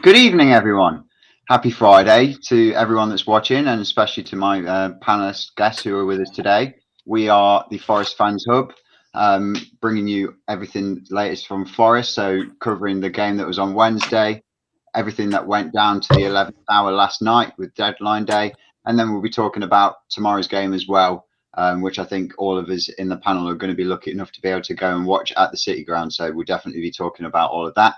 Good evening, everyone. Happy Friday to everyone that's watching, and especially to my panelist guests who are with us today. We are the Forest Fans Hub, bringing you everything latest from Forest. So, covering the game that was on Wednesday, everything that went down to the 11th hour last night with deadline day, and then we'll be talking about tomorrow's game as well, which I think all of us in the panel are going to be lucky enough to be able to go and watch at the City Ground. So, we'll definitely be talking about all of that.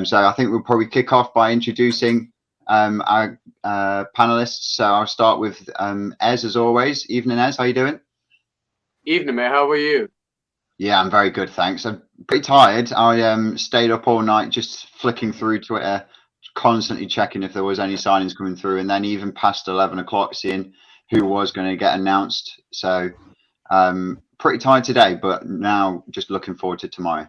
So I think we'll probably kick off by introducing our panelists. So I'll start with Ez, as always. Evening, Ez. How you doing? Evening, mate. How are you? Yeah, I'm very good, thanks. I'm pretty tired. I stayed up all night just flicking through Twitter, constantly checking if there was any signings coming through, and then even past 11 o'clock, seeing who was going to get announced. So pretty tired today, but now just looking forward to tomorrow.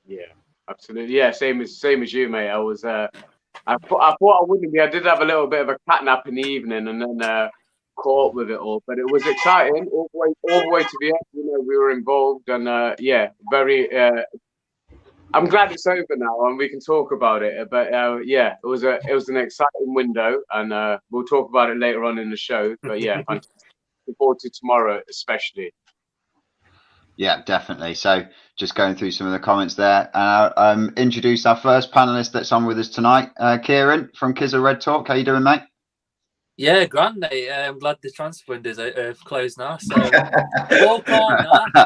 Yeah, absolutely. Yeah, same as you, mate. I was. I thought I wouldn't be. I did have a little bit of a cat nap in the evening, and then caught up with it all. But it was exciting all the way to the end. You know, we were involved, and yeah, very. I'm glad it's over now, and we can talk about it. But yeah, it was an exciting window, and we'll talk about it later on in the show. But yeah, fantastic. Looking forward to tomorrow, especially. Yeah, definitely. So just going through some of the comments there. Introduce our first panelist that's on with us tonight, Kieran from Kizza Red Talk. How you doing, mate? Yeah, grand, mate. I'm glad the transfer windows are closed now. So walk on now.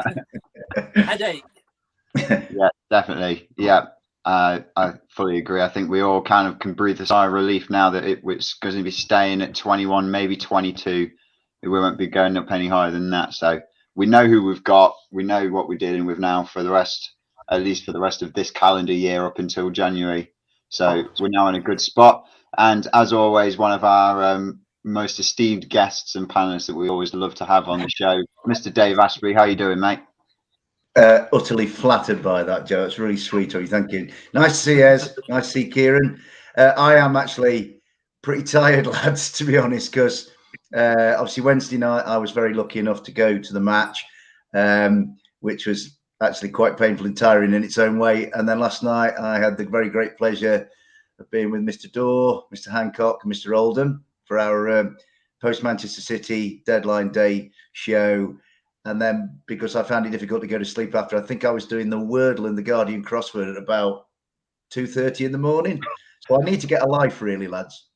Headache. Yeah, definitely. Yeah, I fully agree. I think we all kind of can breathe a sigh of relief now that it's going to be staying at 21, maybe 22. We won't be going up any higher than that. So we know who we've got. We know what we're dealing with now for the rest, at least for the rest of this calendar year up until January. So we're now in a good spot. And as always, one of our most esteemed guests and panelists that we always love to have on the show, Mr. Dave Ashby. How you doing, mate? Utterly flattered by that, Joe. It's really sweet of you. Thank you. Nice to see Ez. Nice to see Kieran. I am actually pretty tired, lads, to be honest, because obviously Wednesday night I was very lucky enough to go to the match, which was actually quite painful and tiring in its own way. And then last night I had the very great pleasure of being with Mr. Dorr, Mr. Hancock, and Mr. Oldham for our post-Manchester City deadline day show. And then because I found it difficult to go to sleep after, I think I was doing the Wordle and the Guardian crossword at about 2:30 in the morning. So I need to get a life, really, lads.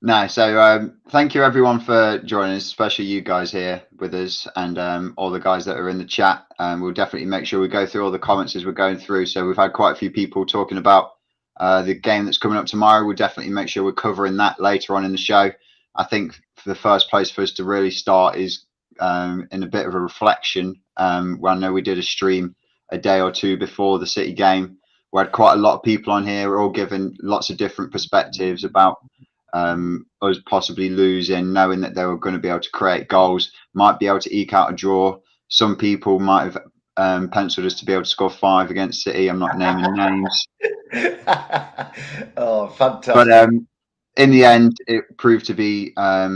No, so thank you everyone for joining us, especially you guys here with us and all the guys that are in the chat. We'll definitely make sure we go through all the comments as we're going through. So we've had quite a few people talking about the game that's coming up tomorrow. We'll definitely make sure we're covering that later on in the show. I think for the first place for us to really start is in a bit of a reflection. Well, I know we did a stream a day or two before the City game. We had quite a lot of people on here. We're all giving lots of different perspectives about us possibly losing, knowing that they were going to be able to create goals, might be able to eke out a draw. Some people might have penciled us to be able to score 5 against City. I'm not naming names. Oh, fantastic. But in the end, it proved to be a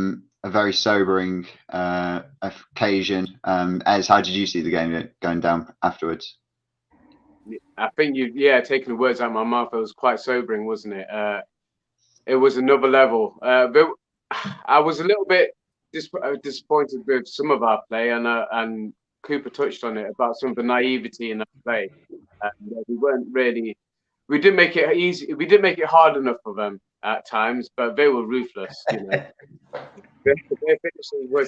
very sobering occasion. Ez, how did you see the game going down afterwards? I think taking the words out of my mouth, it was quite sobering, wasn't it? It was another level. But I was a little bit disappointed with some of our play, and Cooper touched on it about some of the naivety in our play. We weren't really. We didn't make it easy. We didn't make it hard enough for them at times, but they were ruthless. You know.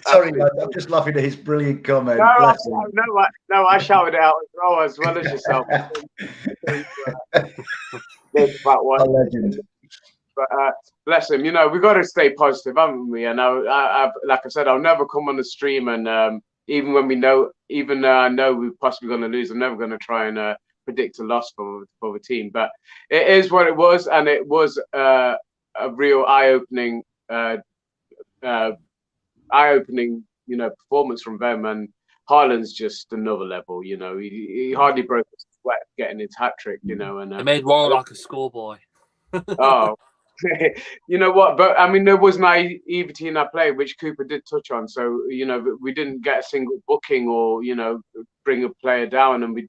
Sorry, man, I'm just laughing at his brilliant comment. No, I shouted it out as well as yourself. A legend. But bless him, you know, we've got to stay positive, haven't we? And I like I said, I'll never come on the stream and even when I know we're possibly going to lose, I'm never going to try and predict a loss for the team. But it is what it was, and it was a real eye-opening, performance from them. And Haaland's just another level, you know. He hardly broke his sweat getting his hat trick, you know. And it made Warren like a schoolboy. Oh. You know what? But I mean, there was naivety in our play, which Cooper did touch on. So you know, we didn't get a single booking or bring a player down, and we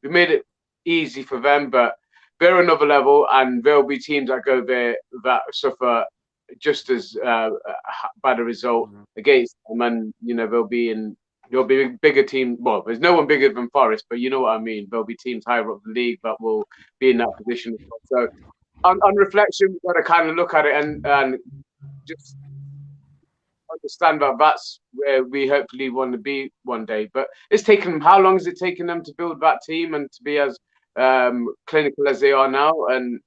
made it easy for them. But they're another level, and there'll be teams that go there that suffer just as bad a result against them, and there'll be bigger teams. Well, there's no one bigger than Forest, but you know what I mean. There'll be teams higher up the league that will be in that position. So, on reflection, we've got to kind of look at it and just understand that that's where we hopefully want to be one day. But it's taken them. How long has it taken them to build that team and to be as clinical as they are now? And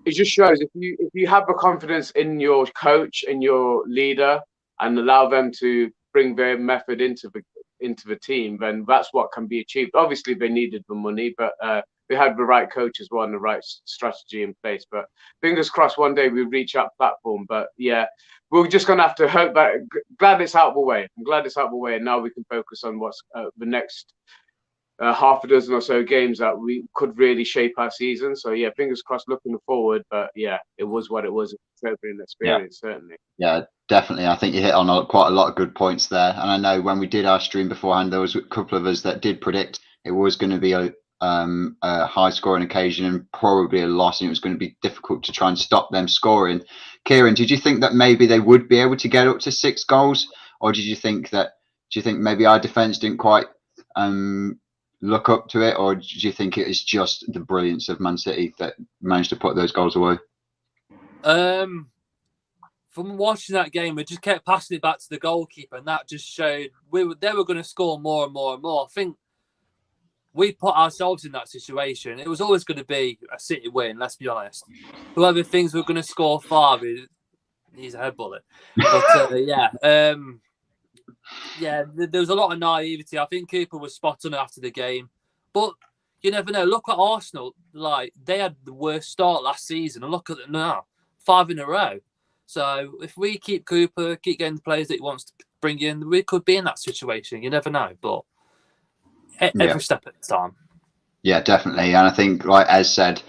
it just shows if you have the confidence in your coach and your leader and allow them to bring their method into the team, then that's what can be achieved. Obviously, they needed the money, but they had the right coach as well and the right strategy in place. But fingers crossed, one day we reach that platform. But yeah, we're just going to have to hope that. Glad it's out of the way. I'm glad it's out of the way, and now we can focus on what's the next half a dozen or so games that we could really shape our season. So yeah, fingers crossed looking forward. But yeah, it was what it was. It's an experience, certainly. Yeah, definitely. I think you hit on quite a lot of good points there. And I know when we did our stream beforehand, there was a couple of us that did predict it was going to be a high scoring occasion and probably a loss, and it was going to be difficult to try and stop them scoring. Kieran, did you think that maybe they would be able to get up to 6 goals, or do you think maybe our defence didn't quite look up to it, or do you think it is just the brilliance of Man City that managed to put those goals away? From watching that game, we just kept passing it back to the goalkeeper, and that just showed they were going to score more and more and more. I think we put ourselves in that situation. It was always going to be a City win, let's be honest. Whoever thinks we're going to score 5, he's a head bullet. But there was a lot of naivety. I think Cooper was spot on after the game. But you never know. Look at Arsenal. Like, they had the worst start last season, and look at them now. 5 in a row. So if we keep Cooper, keep getting the players that he wants to bring in, we could be in that situation. You never know. But every step at a time. Yeah, definitely. And I think, like Ez said,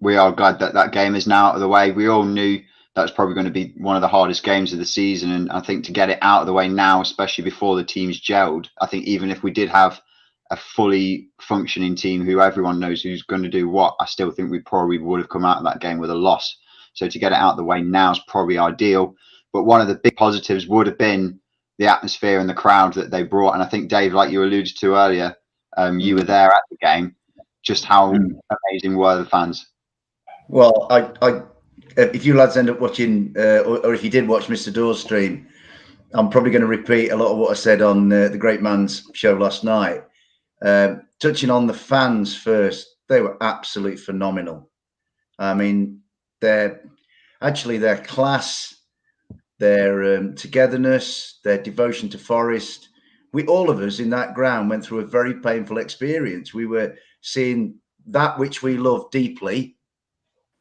we are glad that game is now out of the way. We all knew that was probably going to be one of the hardest games of the season. And I think to get it out of the way now, especially before the teams gelled, I think even if we did have a fully functioning team who everyone knows who's going to do what, I still think we probably would have come out of that game with a loss. So to get it out of the way now is probably ideal. But one of the big positives would have been the atmosphere and the crowd that they brought. And I think, Dave, like you alluded to earlier, you were there at the game. Just how amazing were the fans? Well, I if you lads end up watching, or if you did watch Mr. Dawes' stream, I'm probably going to repeat a lot of what I said on the Great Man's show last night. Touching on the fans first, they were absolutely phenomenal. I mean, their class, their togetherness, their devotion to Forest. All of us in that ground went through a very painful experience. We were seeing that which we love deeply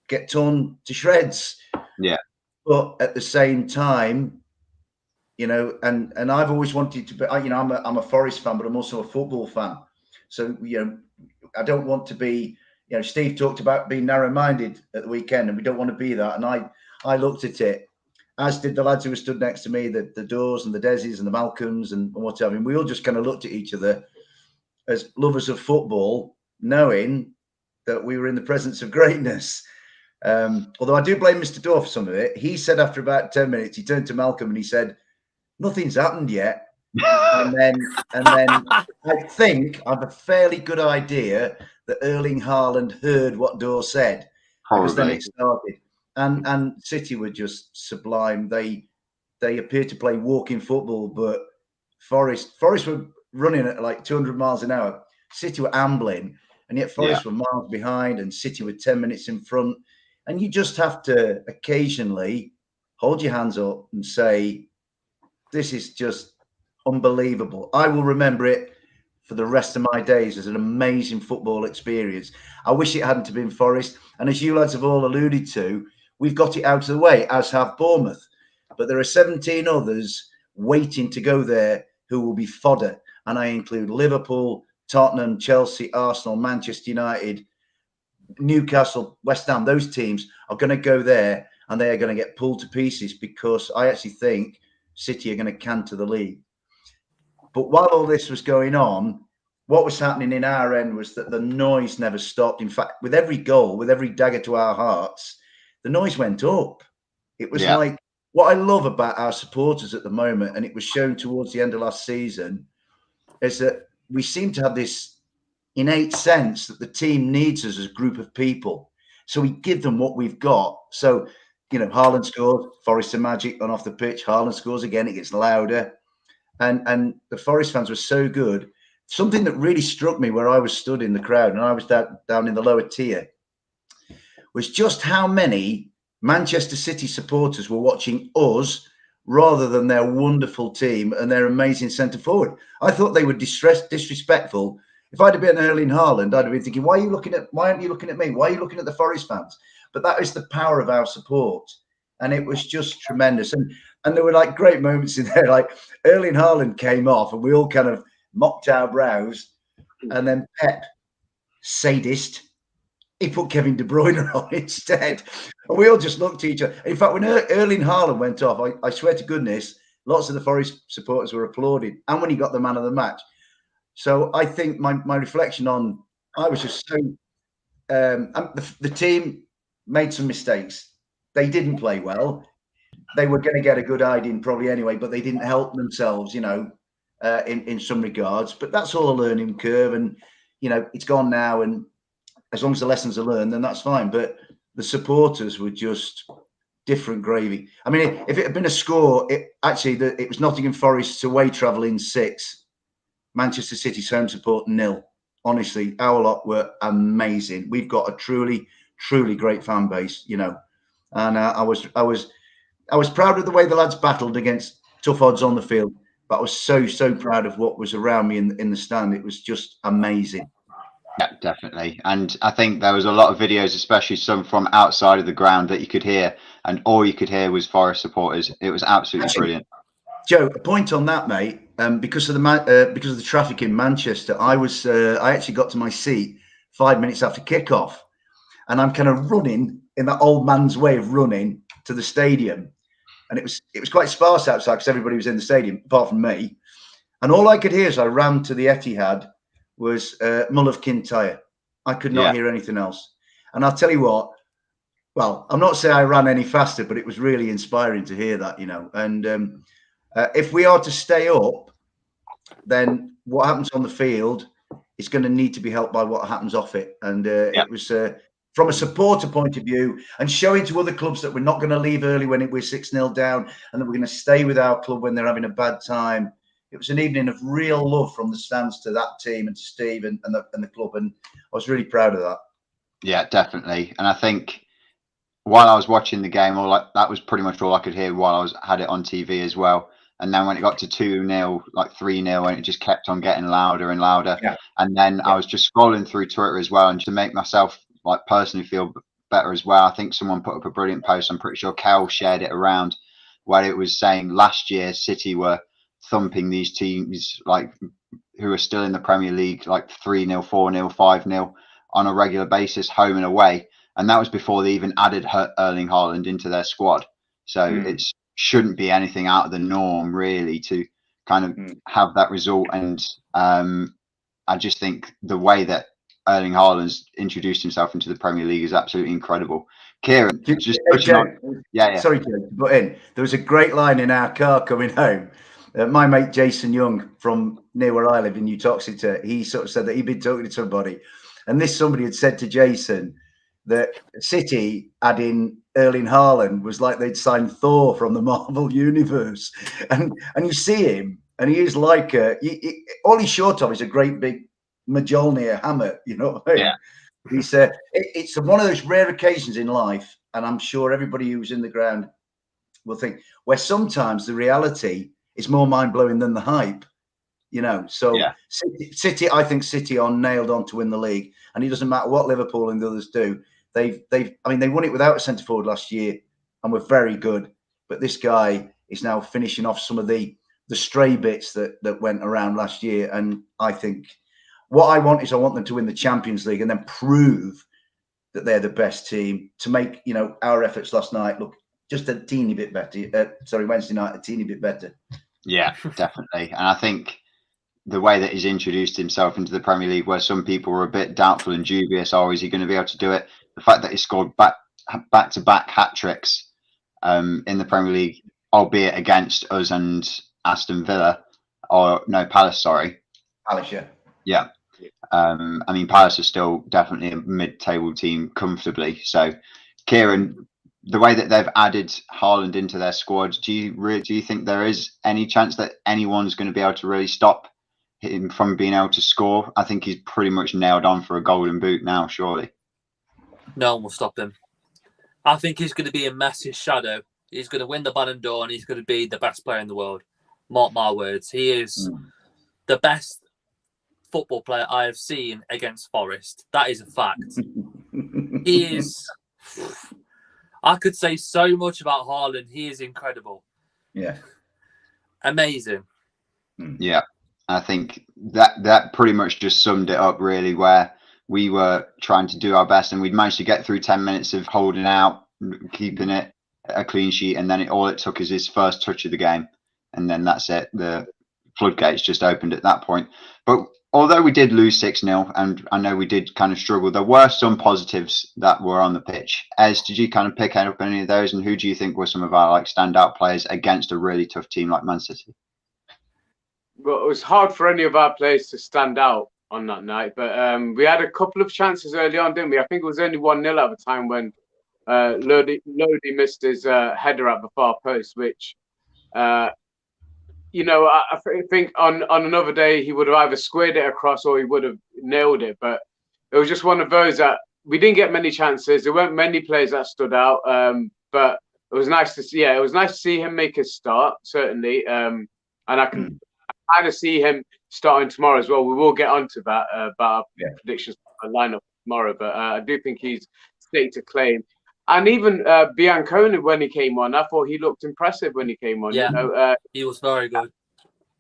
get torn to shreds. Yeah. But at the same time, and I've always wanted to be, I'm a Forest fan, but I'm also a football fan. So, I don't want to be, Steve talked about being narrow-minded at the weekend, and we don't want to be that. And I looked at it, as did the lads who were stood next to me, the Dawes and the Desies and the Malcolms and whatever. I mean, we all just kind of looked at each other as lovers of football, knowing that we were in the presence of greatness. Although I do blame Mr. Dawes for some of it. He said after about 10 minutes, he turned to Malcolm and he said, "Nothing's happened yet." and then I think I have a fairly good idea that Erling Haaland heard what Dawes said. Probably. Because then it started. And City were just sublime. They appeared to play walking football, but Forest were running at like 200 miles an hour. City were ambling, and yet Forest were miles behind, and City were 10 minutes in front. And you just have to occasionally hold your hands up and say, "This is just unbelievable." I will remember it for the rest of my days as an amazing football experience. I wish it hadn't been Forest. And as you lads have all alluded to, we've got it out of the way, as have Bournemouth. But there are 17 others waiting to go there who will be fodder. And I include Liverpool, Tottenham, Chelsea, Arsenal, Manchester United, Newcastle, West Ham. Those teams are going to go there and they are going to get pulled to pieces, because I actually think City are going to canter the league. But while all this was going on, what was happening in our end was that the noise never stopped. In fact, with every goal, with every dagger to our hearts, the noise went up. It was like, what I love about our supporters at the moment, and it was shown towards the end of last season, is that we seem to have this innate sense that the team needs us as a group of people. So we give them what we've got. So, you know, Haaland scores, Forest are magic on off the pitch. Haaland scores again, it gets louder. And the Forest fans were so good. Something that really struck me where I was stood in the crowd, and I was down in the lower tier, was just how many Manchester City supporters were watching us rather than their wonderful team and their amazing centre forward. I thought they were disrespectful. If I'd have been Erling Haaland, I'd have been thinking, why aren't you looking at me? Why are you looking at the Forest fans? But that is the power of our support. And it was just tremendous. And there were like great moments in there. Like Erling Haaland came off and we all kind of mocked our brows. And then Pep, sadist, he put Kevin De Bruyne on instead. And we all just looked at each other. In fact, when Erling Haaland went off, I swear to goodness, lots of the Forest supporters were applauding. And when he got the man of the match. So I think my reflection on, I was just so, the team made some mistakes. They didn't play well. They were going to get a good hiding probably anyway, but they didn't help themselves, you know, in some regards. But that's all a learning curve. And, you know, it's gone now. And as long as the lessons are learned, then that's fine. But the supporters were just different gravy. I mean, if it had been a score, it was Nottingham Forest's away travelling 6, Manchester City's home support 0. Honestly, our lot were amazing. We've got a truly, truly great fan base, you know. And I was proud of the way the lads battled against tough odds on the field. But I was so proud of what was around me in the stand. It was just amazing. Yeah, definitely. And I think there was a lot of videos, especially some from outside of the ground, that you could hear, and all you could hear was Forest supporters. It was absolutely brilliant. Joe, a point on that, mate. Because of the traffic in Manchester, I actually got to my seat 5 minutes after kickoff, and I'm kind of running in that old man's way of running to the stadium, and it was quite sparse outside because everybody was in the stadium apart from me, and all I could hear as I ran to the Etihad was Mull of Kintyre. I could not hear anything else, and I'll tell you what. Well, I'm not saying I ran any faster, but it was really inspiring to hear that, you know, and. If we are to stay up, then what happens on the field is going to need to be helped by what happens off it. And it was from a supporter point of view, and showing to other clubs that we're not going to leave early when we're 6-0 down, and that we're going to stay with our club when they're having a bad time. It was an evening of real love from the stands to that team and to Steve and the club, and I was really proud of that. Yeah, definitely. And I think while I was watching the game, that was pretty much all I could hear while I had it on TV as well. And then when it got to 2-0, like 3-0, and it just kept on getting louder and louder. Yeah. And then I was just scrolling through Twitter as well, and to make myself like personally feel better as well, I think someone put up a brilliant post. I'm pretty sure Kel shared it around, where it was saying last year City were thumping these teams like who are still in the Premier League, like 3-0, 4-0, 5-0 on a regular basis, home and away. And that was before they even added Erling Haaland into their squad. So it's shouldn't be anything out of the norm really to kind of have that result. And I just think the way that Erling Haaland's introduced himself into the Premier League is absolutely incredible. Kieran, just pushing on. Yeah. Sorry, Joe, but there was a great line in our car coming home. My mate Jason Young from near where I live in Uttoxeter, he sort of said that he'd been talking to somebody, and somebody had said to Jason that City adding Erling Haaland was like they'd signed Thor from the Marvel universe, and you see him, and he is like all he's short of is a great big Mjolnir hammer, you know what I mean? Yeah. He's it's one of those rare occasions in life, and I'm sure everybody who's in the ground will think, where sometimes the reality is more mind-blowing than the hype, you know. So City, I think City are nailed on to win the league, and it doesn't matter what Liverpool and the others do. They won it without a centre forward last year, and were very good. But this guy is now finishing off some of the stray bits that went around last year. And I think what I want them to win the Champions League and then prove that they're the best team, to make, you know, our efforts last night look just a teeny bit better. Wednesday night, a teeny bit better. Yeah, definitely. And I think the way that he's introduced himself into the Premier League, where some people were a bit doubtful and dubious, oh, is he going to be able to do it? The fact that he scored back-to-back hat-tricks in the Premier League, albeit against us and Aston Villa, or no, Palace, sorry. Palace, yeah. Yeah. I mean, Palace are still definitely a mid-table team comfortably. So, Kieran, the way that they've added Haaland into their squad, do you think there is any chance that anyone's going to be able to really stop him from being able to score? I think he's pretty much nailed on for a golden boot now, surely. No one will stop him. I think he's going to be a massive shadow. He's going to win the Ballon d'Or and he's going to be the best player in the world. Mark my words. He is the best football player I have seen against Forest. That is a fact. He is... I could say so much about Haaland. He is incredible. Yeah. Amazing. Yeah. I think that pretty much just summed it up, really, where we were trying to do our best and we'd managed to get through 10 minutes of holding out, keeping it a clean sheet, and then all it took is his first touch of the game. And then that's it. The floodgates just opened at that point. But although we did lose 6-0, and I know we did kind of struggle, there were some positives that were on the pitch. Ez, did you kind of pick up any of those? And who do you think were some of our standout players against a really tough team like Man City? Well, it was hard for any of our players to stand out on that night, but we had a couple of chances early on, didn't we? I think it was only 1-0 at the time when Lodi missed his header at the far post, which... I think on another day he would have either squared it across or he would have nailed it. But it was just one of those that we didn't get many chances. There weren't many players that stood out. But it was nice to see. Yeah, it was nice to see him make his start, certainly. And I can kind of see him starting tomorrow as well. We will get onto that about our predictions for the lineup tomorrow. But I do think he's staked to claim. And even Bianconi, when he came on, I thought he looked impressive when he came on. Yeah, he was very good.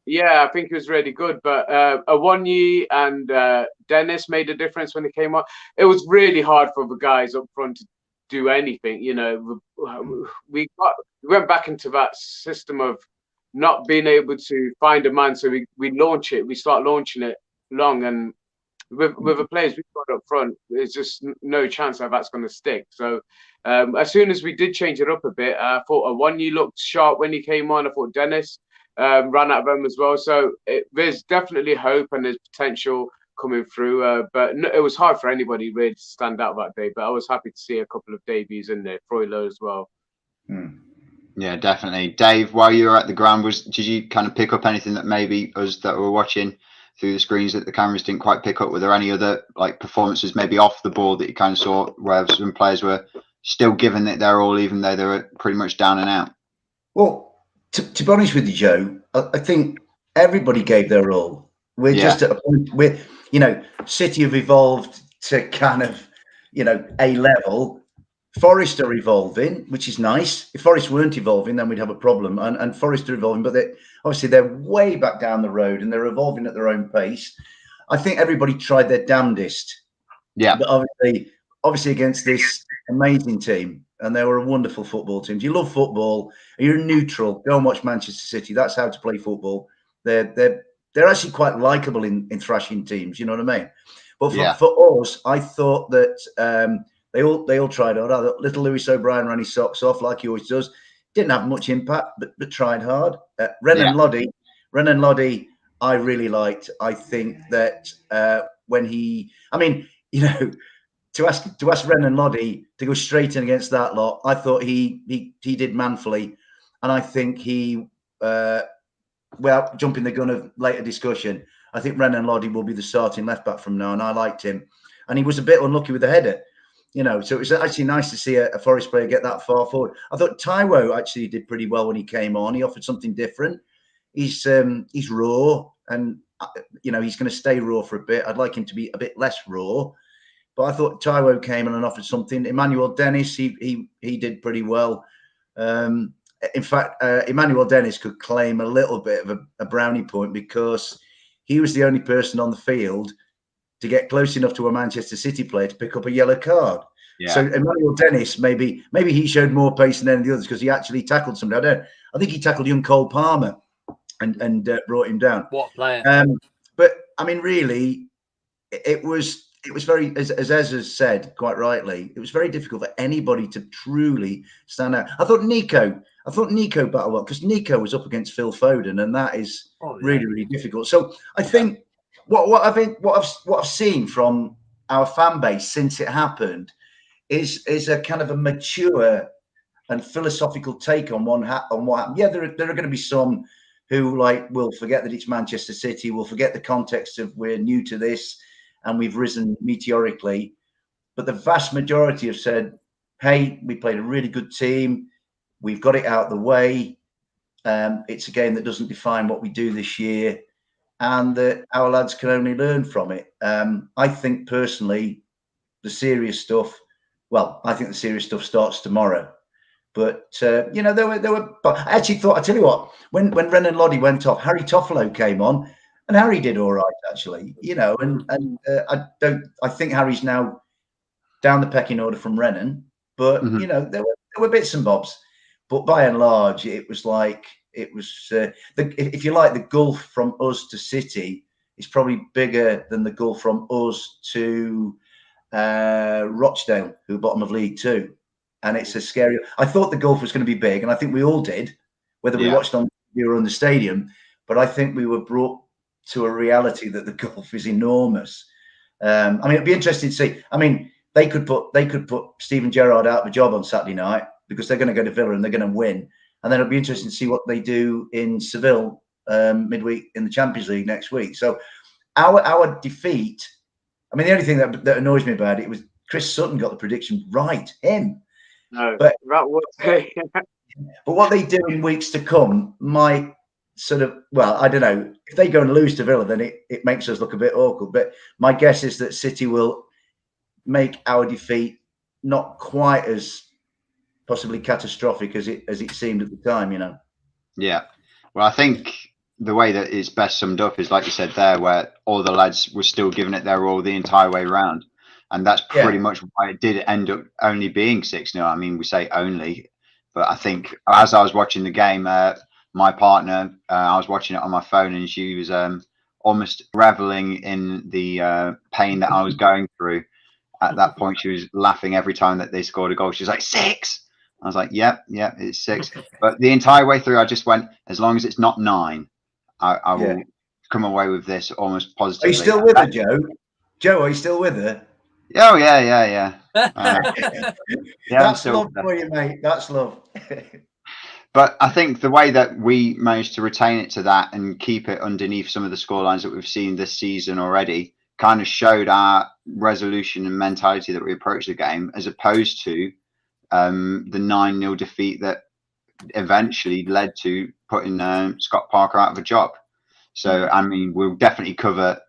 Yeah, I think he was really good. But Awoniyi and Dennis made a difference when he came on. It was really hard for the guys up front to do anything. We went back into that system of not being able to find a man. So we launch it. We start launching it long. And with the players we've got up front, there's just no chance that that's going to stick. So as soon as we did change it up a bit, I thought Awoniyi looked sharp when he came on. I thought Dennis ran out of them as well. So there's definitely hope and there's potential coming through. But it was hard for anybody really to stand out that day. But I was happy to see a couple of debuts in there, Freuler as well. Yeah, definitely. Dave, while you were at the ground, did you kind of pick up anything that maybe us that were watching through the screens that the cameras didn't quite pick up? Were there any other performances maybe off the ball that you kind of saw where some players were still giving it their all, even though they were pretty much down and out? Well, to be honest with you, Joe, I think everybody gave their all. We're just at a point where, City have evolved to kind of, a level. Forest are evolving, which is nice. If Forest weren't evolving, then we'd have a problem. And Forest are evolving, but they're way back down the road and they're evolving at their own pace. I think everybody tried their damnedest. Yeah. But obviously against this amazing team, and they were a wonderful football team. If you love football, you're neutral, go and watch Manchester City. That's how to play football. They're actually quite likable in thrashing teams. You know what I mean? But for us, I thought that they all tried hard. Little Lewis O'Brien ran his socks off like he always does. Didn't have much impact, but tried hard. Renan Lodi, I really liked. I think that when to ask Renan Lodi to go straight in against that lot, I thought he did manfully, and I think he, jumping the gun of later discussion, I think Renan Lodi will be the starting left back from now, and I liked him, and he was a bit unlucky with the header. So it was actually nice to see a Forest player get that far forward. I thought Taiwo actually did pretty well when he came on. He offered something different. He's raw, and he's going to stay raw for a bit. I'd like him to be a bit less raw, but I thought Taiwo came in and offered something. Emmanuel Dennis, he did pretty well. In fact, Emmanuel Dennis could claim a little bit of a brownie point because he was the only person on the field to get close enough to a Manchester City player to pick up a yellow card. Yeah. So Emmanuel Dennis, maybe he showed more pace than any of the others because he actually tackled somebody. I think he tackled young Cole Palmer and brought him down. What player? But I mean, really, it was very, as Ez has said quite rightly, it was very difficult for anybody to truly stand out. I thought Nico battled well because Nico was up against Phil Foden, and that is really difficult. So I think what I've seen from our fan base since it happened is a kind of a mature and philosophical take on what happened. Yeah, there are going to be some who will forget that it's Manchester City, will forget the context of we're new to this and we've risen meteorically. But the vast majority have said, hey, we played a really good team. We've got it out of the way. It's a game that doesn't define what we do this year, and that our lads can only learn from it. I think personally, the serious stuff starts tomorrow. But there were. But I actually thought, I tell you what, when Ren and Loddy went off, Harry Toffolo came on, and Harry did all right actually. I think Harry's now down the pecking order from Renan, but there were bits and bobs. But by and large, it was if you like, the gulf from us to City is probably bigger than the gulf from us to Rochdale, who are bottom of League Two. And it's a scary. I thought the gulf was going to be big, and I think we all did, whether we watched on TV or in the stadium. But I think we were brought to a reality that the gulf is enormous. It'd be interesting to see. I mean, they could put Steven Gerrard out of a job on Saturday night because they're going to go to Villa and they're going to win. And then it'll be interesting to see what they do in Seville midweek in the Champions League next week. So our defeat. I mean, the only thing that annoys me about it was Chris Sutton got the prediction right. Him. No, but that was. But what they do in weeks to come might sort of, I don't know. If they go and lose to Villa, then it makes us look a bit awkward. But my guess is that City will make our defeat not quite as possibly catastrophic as it seemed at the time, Yeah. Well, I think the way that it's best summed up is, like you said there, where all the lads were still giving it their all the entire way around. And that's pretty much why it did end up only being 6-0. I mean, we say only, but I think as I was watching the game, my partner, I was watching it on my phone, and she was almost reveling in the pain that I was going through. At that point, she was laughing every time that they scored a goal. She was like, 6. I was like, yep, it's 6. But the entire way through, I just went, as long as it's not 9, I will come away with this almost positively. Are you still with her, Joe? Joe, are you still with her? Oh, yeah. That's love for you, mate. That's love. But I think the way that we managed to retain it to that and keep it underneath some of the scorelines that we've seen this season already kind of showed our resolution and mentality that we approach the game, as opposed to the 9-0 defeat that eventually led to putting Scott Parker out of a job. So, I mean, we'll definitely cover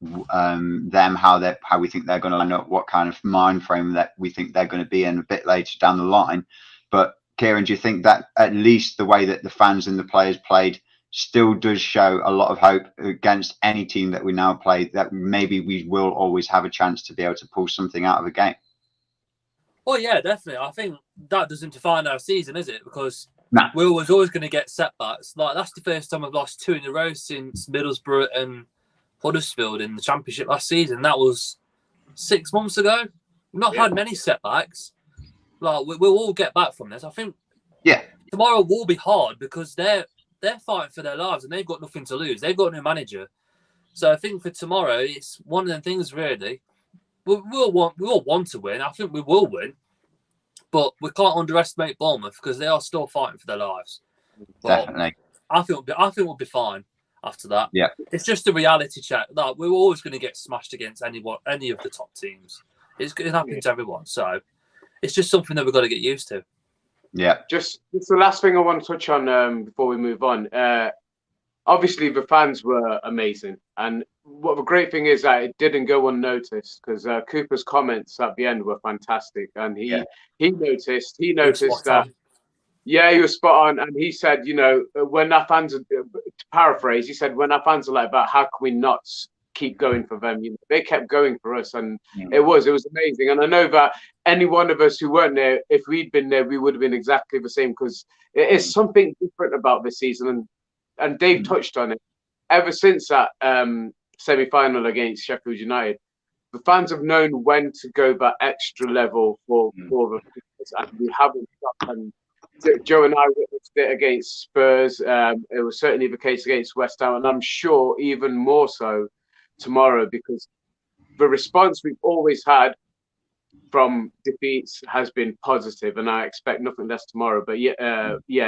them, how we think they're going to line up, what kind of mind frame that we think they're going to be in a bit later down the line. But Kieran, do you think that at least the way that the fans and the players played still does show a lot of hope against any team that we now play, that maybe we will always have a chance to be able to pull something out of a game? Well, yeah, definitely. I think that doesn't define our season, is it? Because we was always going to get setbacks. That's the first time I've lost 2 in a row since Middlesbrough and Huddersfield in the Championship last season. That was 6 months ago. We've not had many setbacks. We'll all get back from this. I think tomorrow will be hard because they're fighting for their lives and they've got nothing to lose. They've got no manager. So I think for tomorrow, it's one of them things really. We all want to win. I think we will win. But we can't underestimate Bournemouth because they are still fighting for their lives. But definitely. I think we'll be fine after that. Yeah. It's just a reality check. We're always going to get smashed against any of the top teams. It happens to everyone. So it's just something that we've got to get used to. Yeah. Just the last thing I want to touch on before we move on. Obviously, the fans were amazing. And what the great thing is that it didn't go unnoticed because Cooper's comments at the end were fantastic. And he noticed that. Yeah, he was spot on. And he said, when our fans, to paraphrase, he said, when our fans are like that, how can we not keep going for them? They kept going for us. And it was amazing. And I know that any one of us who weren't there, if we'd been there, we would have been exactly the same because it is something different about this season. And Dave touched on it. Ever since that semi-final against Sheffield United, the fans have known when to go that extra level for the players, and we haven't stopped. And Joe and I witnessed it against Spurs. It was certainly the case against West Ham, and I'm sure even more so tomorrow, because the response we've always had from defeats has been positive, and I expect nothing less tomorrow. But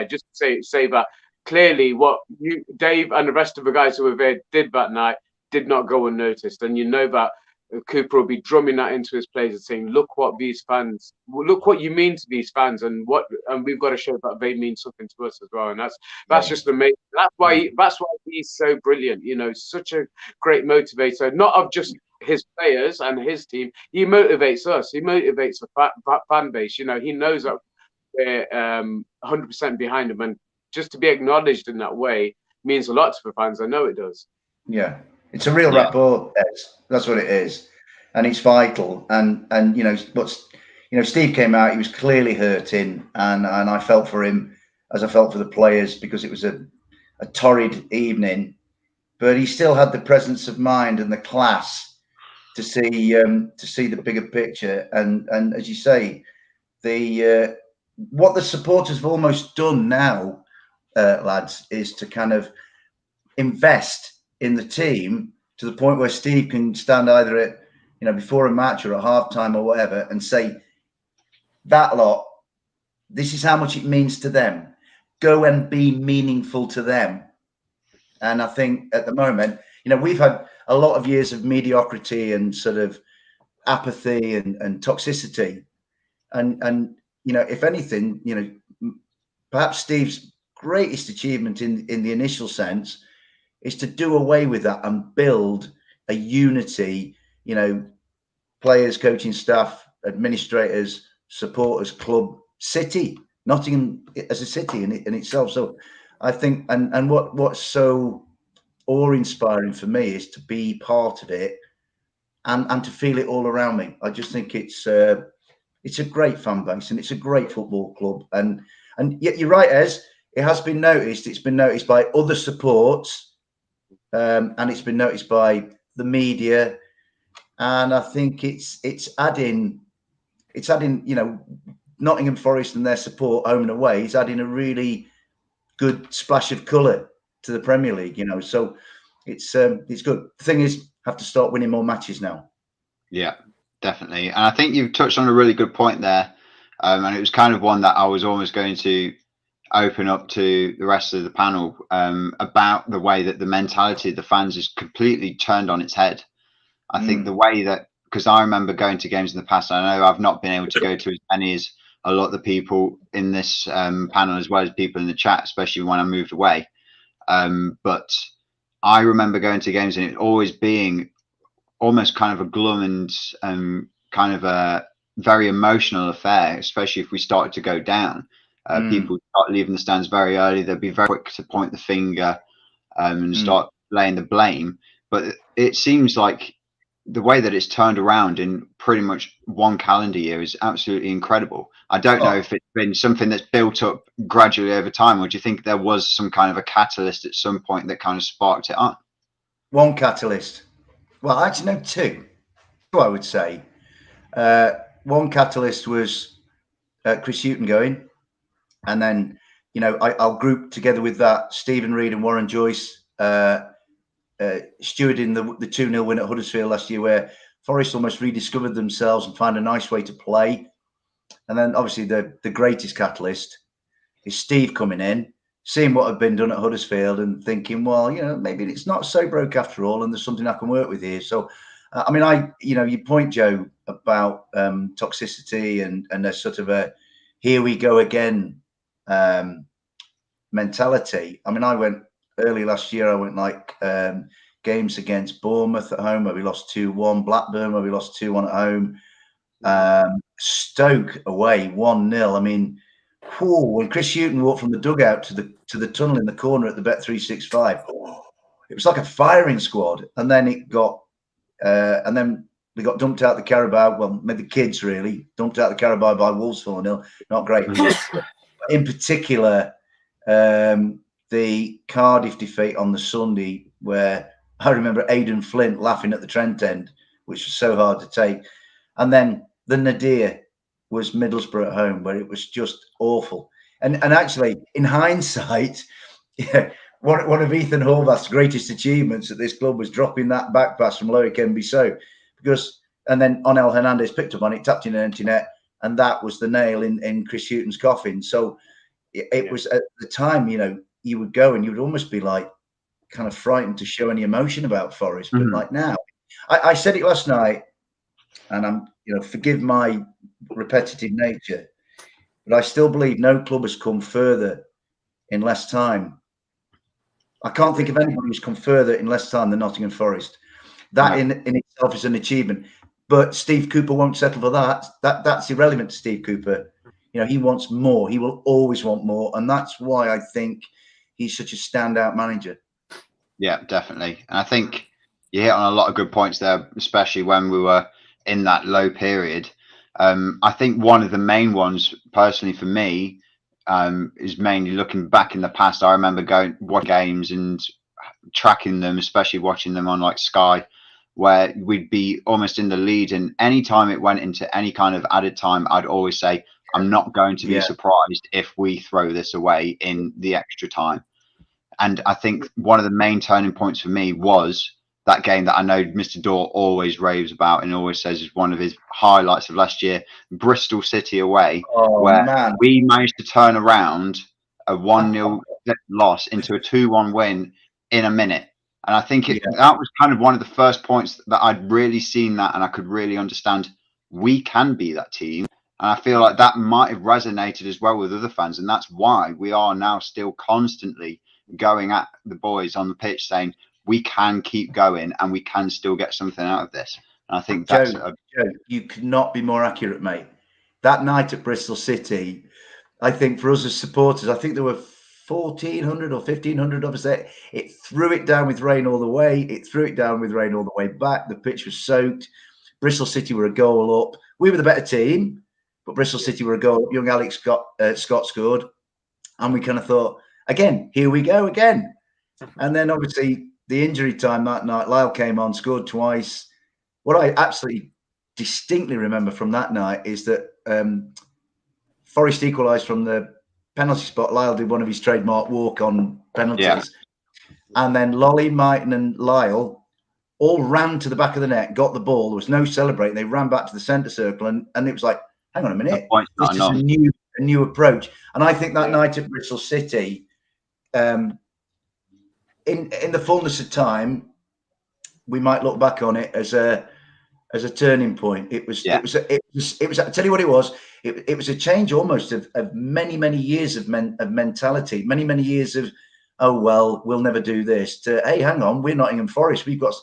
just say that clearly what you, Dave, and the rest of the guys who were there did that night did not go unnoticed, and you know that Cooper will be drumming that into his players and saying, "Look what these fans, look what you mean to these fans, and we've got to show that they mean something to us as well." And that's just amazing. That's why he's so brilliant. You know, such a great motivator, not of just his players and his team. He motivates us. He motivates the fan base. You know, he knows that we're 100% behind him, and just to be acknowledged in that way means a lot to the fans. I know it does. Yeah. It's a real rapport. That's what it is, and it's vital. And Steve came out. He was clearly hurting, and I felt for him as I felt for the players, because it was a torrid evening. But he still had the presence of mind and the class to see the bigger picture. And as you say, what the supporters have almost done now, lads, is to kind of invest in the team to the point where Steve can stand either at, before a match or at halftime or whatever, and say, that lot, this is how much it means to them. Go and be meaningful to them. And I think at the moment, we've had a lot of years of mediocrity and sort of apathy and toxicity. And if anything, perhaps Steve's greatest achievement in the initial sense is to do away with that and build a unity, players, coaching staff, administrators, supporters, club, city, Nottingham as a city in itself. So I think, and what's so awe-inspiring for me is to be part of it and to feel it all around me. I just think it's a great fan base and it's a great football club. And yet you're right, Ez, it has been noticed. It's been noticed by other supports. And it's been noticed by the media, and I think it's adding, Nottingham Forest and their support home and away is adding a really good splash of colour to the Premier League. So it's good. The thing is, have to start winning more matches now. Yeah, definitely. And I think you've touched on a really good point there, and it was kind of one that I was almost going to open up to the rest of the panel about the way that the mentality of the fans is completely turned on its head. I think the way that, because I remember going to games in the past, I know I've not been able to go to as many as a lot of the people in this panel, as well as people in the chat, especially when I moved away. But I remember going to games and it always being almost kind of a glum and kind of a very emotional affair, especially if we started to go down. People start leaving the stands very early. They'd be very quick to point the finger and start laying the blame. But it seems like the way that it's turned around in pretty much one calendar year is absolutely incredible. I don't know if it's been something that's built up gradually over time, or do you think there was some kind of a catalyst at some point that kind of sparked it on? One catalyst. Well, actually, no, two, I would say. One catalyst was Chris Hughton going. And then, I'll group together with that Stephen Reid and Warren Joyce stewarding the 2-0 win at Huddersfield last year, where Forest almost rediscovered themselves and found a nice way to play. And then, obviously, the greatest catalyst is Steve coming in, seeing what had been done at Huddersfield and thinking, well, maybe it's not so broke after all, and there's something I can work with here. So, you point, Joe, about toxicity and a sort of a here we go again mentality. I went early last year. I went games against Bournemouth at home where we lost 2-1, Blackburn where we lost 2-1 at home, Stoke away 1-0. When Chris Hughton walked from the dugout to the tunnel in the corner at the Bet365, it was like a firing squad. And then we got dumped out the Carabao. Well, maybe the kids really dumped out the Carabao by Wolves 4-0. Not great. In particular, the Cardiff defeat on the Sunday, where I remember Aidan Flint laughing at the Trent end, which was so hard to take. And then the nadir was Middlesbrough at home, where it was just awful. And actually, in hindsight, yeah, one of Ethan Horvath's greatest achievements at this club was dropping that back pass from Loic Mbissoe, and then Onel Hernandez picked up on it, tapped in an empty net, and that was the nail in Chris Hughton's coffin. So it was at the time, you would go and you would almost be like kind of frightened to show any emotion about Forest. But like now, I said it last night, and I'm, forgive my repetitive nature, but I still believe no club has come further in less time. I can't think of anybody who's come further in less time than Nottingham Forest. That in itself is an achievement. But Steve Cooper won't settle for that. That's irrelevant to Steve Cooper. He wants more. He will always want more. And that's why I think he's such a standout manager. Yeah, definitely. And I think you hit on a lot of good points there, especially when we were in that low period. I think one of the main ones, personally for me, is mainly looking back in the past. I remember watching games and tracking them, especially watching them on like Sky, where we'd be almost in the lead, and any time it went into any kind of added time, I'd always say, I'm not going to be surprised if we throw this away in the extra time. And I think one of the main turning points for me was that game that I know Mr. Dorr always raves about and always says is one of his highlights of last year, Bristol City away, where we managed to turn around a 1-0 loss into a 2-1 win in a minute. And I think that was kind of one of the first points that I'd really seen that, and I could really understand we can be that team. And I feel like that might have resonated as well with other fans. And that's why we are now still constantly going at the boys on the pitch saying we can keep going and we can still get something out of this. And I think that's Joe, you could not be more accurate, mate. That night at Bristol City, I think for us as supporters, I think there were 1,400 or 1,500 of us there. It threw it down with rain all the way. It threw it down with rain all the way back. The pitch was soaked. Bristol City were a goal up. We were the better team, but Bristol City were a goal up. Young Alex Scott scored. And we kind of thought, again, here we go again. And then obviously the injury time that night, Lyle came on, scored twice. What I absolutely distinctly remember from that night is that Forest equalised from the penalty spot. Lyle did one of his trademark walk-on penalties. Yeah. And then Lolly, Mighton and Lyle all ran to the back of the net, got the ball. There was no celebrating. They ran back to the centre circle and it was like, hang on a minute. This is a new approach. And I think that night at Bristol City, in the fullness of time, we might look back on it as a turning point. It was. I tell you what it was. It was a change almost of many years of mentality, many years of, oh well, we'll never do this, to, hey, hang on, we're Nottingham Forest. We've got,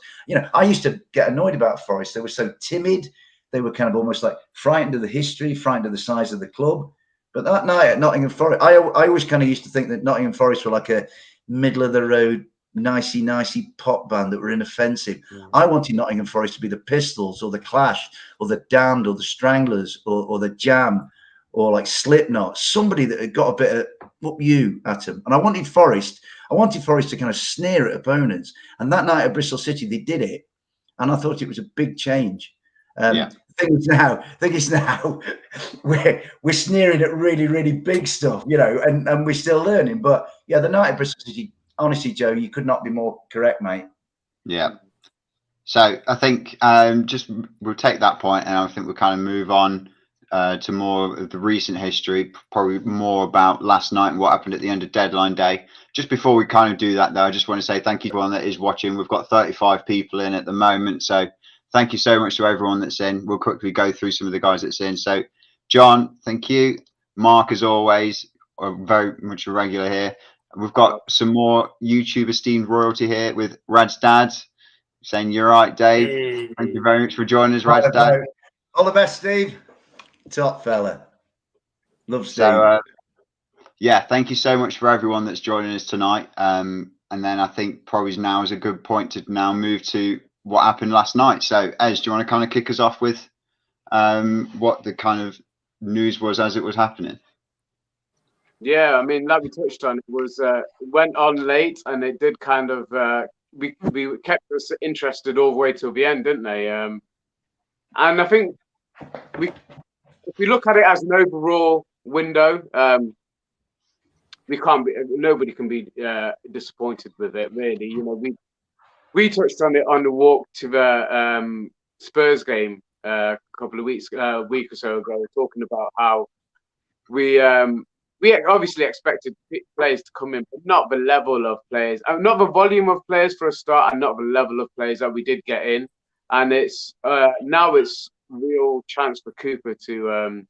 I used to get annoyed about Forest. They were so timid. They were kind of almost like frightened of the history, frightened of the size of the club. But that night at Nottingham Forest, I always kind of used to think that Nottingham Forest were like a middle of the road, nicey pop band that were inoffensive. I wanted Nottingham Forest to be the Pistols or the Clash or the Damned or the Stranglers or the Jam or like Slipknot, somebody that had got a bit of up you at them. And I wanted Forest to kind of sneer at opponents. And that night at Bristol City, they did it. And I thought it was a big change. The thing is now we're sneering at really big stuff, and we're still learning. But yeah, the night at Bristol City, honestly, Joe, you could not be more correct, mate. Yeah. So I think we'll take that point, and I think we'll kind of move on to more of the recent history, probably more about last night and what happened at the end of deadline day. Just before we kind of do that, though, I just want to say thank you to everyone that is watching. We've got 35 people in at the moment, so thank you so much to everyone that's in. We'll quickly go through some of the guys that's in. So, John, thank you. Mark, as always, very much a regular here. We've got some more YouTube esteemed royalty here with Rad's dad saying, you're right, Dave. Hey. Thank you very much for joining us, Rad's dad. All the best, Steve. Top fella. Love Steve. So, thank you so much for everyone that's joining us tonight. And then I think probably now is a good point to now move to what happened last night. So, Ez, do you want to kind of kick us off with what the kind of news was as it was happening? Yeah, I mean, like we touched on, it went on late, and it did kind of we kept us interested all the way till the end, didn't they? And I think if we look at it as an overall window, nobody can be disappointed with it, really. You know, we touched on it on the walk to the Spurs game a week or so ago, talking about how we obviously expected players to come in, but not the level of players, not the volume of players for a start, and not the level of players that we did get in. And it's now it's real chance for Cooper to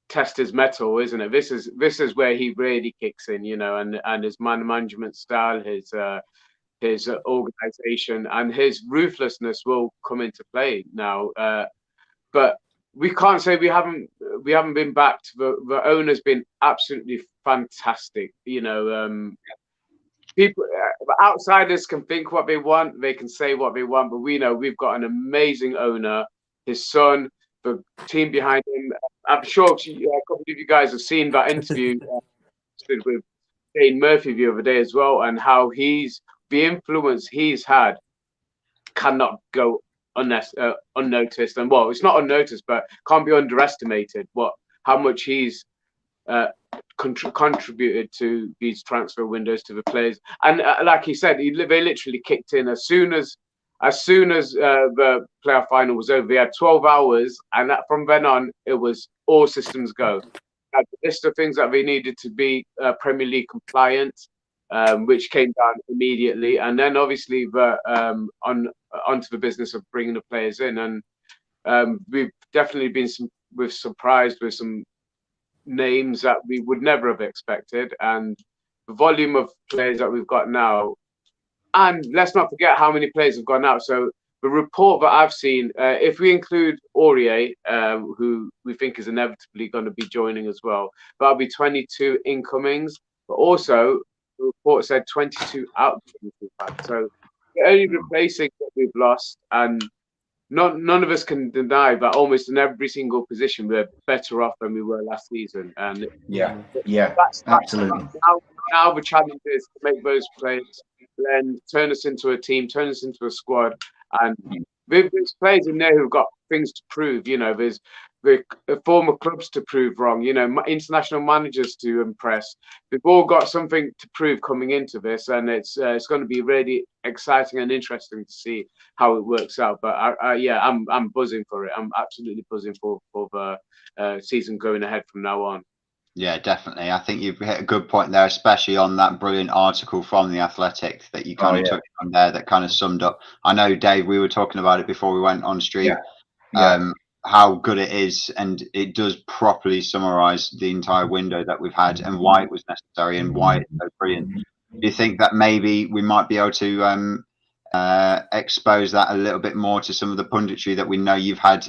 test his mettle, isn't it? This is where he really kicks in, you know, and his management style, his organization, and his ruthlessness will come into play now. But we can't say we haven't been backed. The owner's been absolutely fantastic. You know, people, outsiders can think what they want, they can say what they want, but we know we've got an amazing owner. His son, the team behind him. I'm sure a couple of you guys have seen that interview with Dane Murphy the other day as well, and how the influence he's had cannot go unnoticed. And well, it's not unnoticed, but can't be underestimated. How much he's contributed to these transfer windows to the players. And like he said, they literally kicked in as soon as the playoff final was over. They had 12 hours, and from then on, it was all systems go. Had the list of things that they needed to be Premier League compliant, which came down immediately, and then obviously onto the business of bringing the players in. And we've definitely been surprised with some names that we would never have expected, and the volume of players that we've got now. And let's not forget how many players have gone out. So the report that I've seen, if we include Aurier, who we think is inevitably going to be joining as well, that'll be 22 incomings. But also, the report said 22 outgoings. So we're only replacing what we've lost, and none of us can deny that almost in every single position we're better off than we were last season. And that's absolutely. Now the challenge is to make those players blend, turn us into a team, turn us into a squad, and there's players in there who've got things to prove. You know, there's the former clubs to prove wrong. You know, international managers to impress. We've all got something to prove coming into this, and it's going to be really exciting and interesting to see how it works out. But I'm buzzing for it. I'm absolutely buzzing for the season going ahead from now on. Yeah, definitely. I think you've hit a good point there, especially on that brilliant article from The Athletic that you kind of took on there that kind of summed up. I know, Dave, we were talking about it before we went on stream, how good it is, and it does properly summarise the entire window that we've had and why it was necessary and why it's so brilliant. Do you think that maybe we might be able to expose that a little bit more to some of the punditry that we know you've had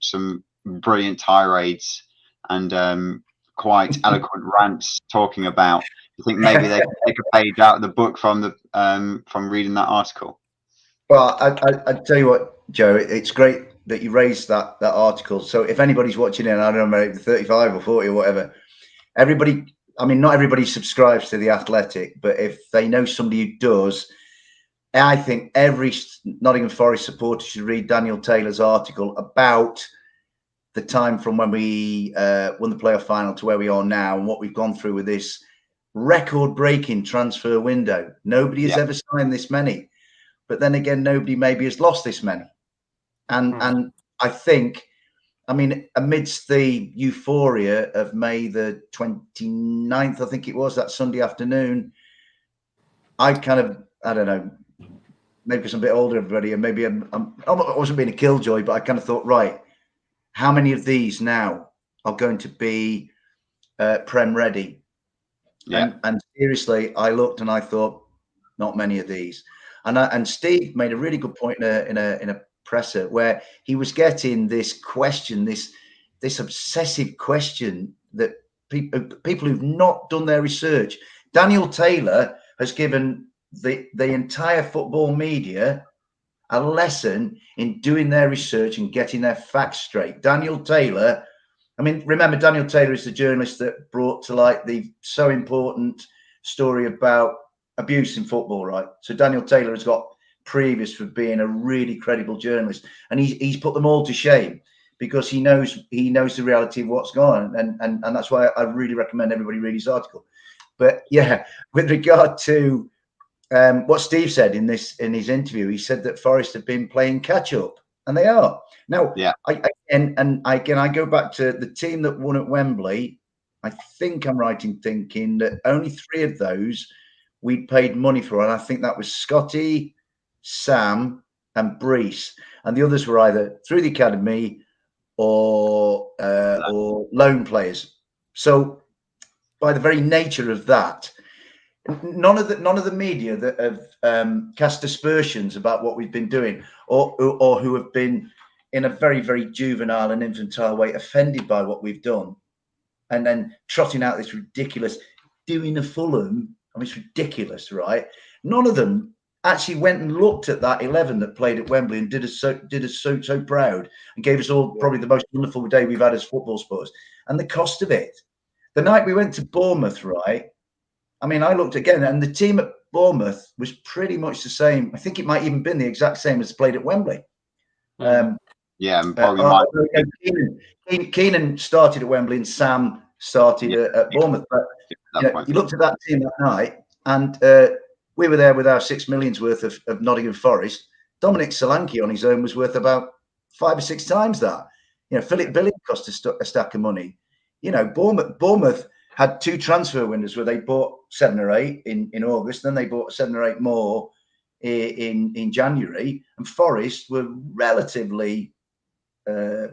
some brilliant tirades and quite eloquent rants talking about? I think maybe they can take a page out of the book from reading that article. Well, I tell you what, Joe, it's great that you raised that article. So if anybody's watching it, I don't know, maybe 35 or 40 or whatever, not everybody subscribes to The Athletic, but if they know somebody who does, I think every Nottingham Forest supporter should read Daniel Taylor's article about the time from when we won the playoff final to where we are now and what we've gone through with this record-breaking transfer window. Nobody has ever signed this many. But then again, nobody maybe has lost this many. And I think, amidst the euphoria of May the 29th, I think it was, that Sunday afternoon, I don't know, maybe because I'm a bit older, everybody, and maybe I wasn't being a killjoy, but I kind of thought, right, how many of these now are going to be Prem ready? And seriously, I looked and I thought, not many of these. And Steve made a really good point in a presser where he was getting this question, this obsessive question that people who've not done their research. Daniel Taylor has given the entire football media a lesson in doing their research and getting their facts straight. Daniel Taylor, remember, Daniel Taylor is the journalist that brought to light the so important story about abuse in football, right? So Daniel Taylor has got previous for being a really credible journalist, and he's put them all to shame because he knows the reality of what's going on, and that's why I really recommend everybody read his article. But yeah, with regard to what Steve said in his interview, he said that Forest have been playing catch up, and they are now. Yeah. I go back to the team that won at Wembley. I think I'm right in thinking that only 3 of those we paid money for, and I think that was Scotty, Sam, and Brees, and the others were either through the academy or loan players. So by the very nature of that, none of the media that have cast aspersions about what we've been doing, or who have been in a very, very juvenile and infantile way offended by what we've done, and then trotting out this ridiculous doing a Fulham. I mean, it's ridiculous, right? None of them actually went and looked at that 11 that played at Wembley and did us so proud and gave us all probably the most wonderful day we've had as football supporters. And the cost of it, the night we went to Bournemouth, right? I mean, I looked again, and the team at Bournemouth was pretty much the same. I think it might even been the exact same as played at Wembley. Yeah, and probably Keenan started at Wembley and Sam started at Bournemouth. But you looked at that team that night, and we were there with our 6 million's worth of Nottingham Forest. Dominic Solanke on his own was worth about 5 or 6 times that. Philip Billing cost a stack of money. Bournemouth had 2 transfer windows where they bought 7 or 8 in August, then they bought 7 or 8 more in January, and Forest were relatively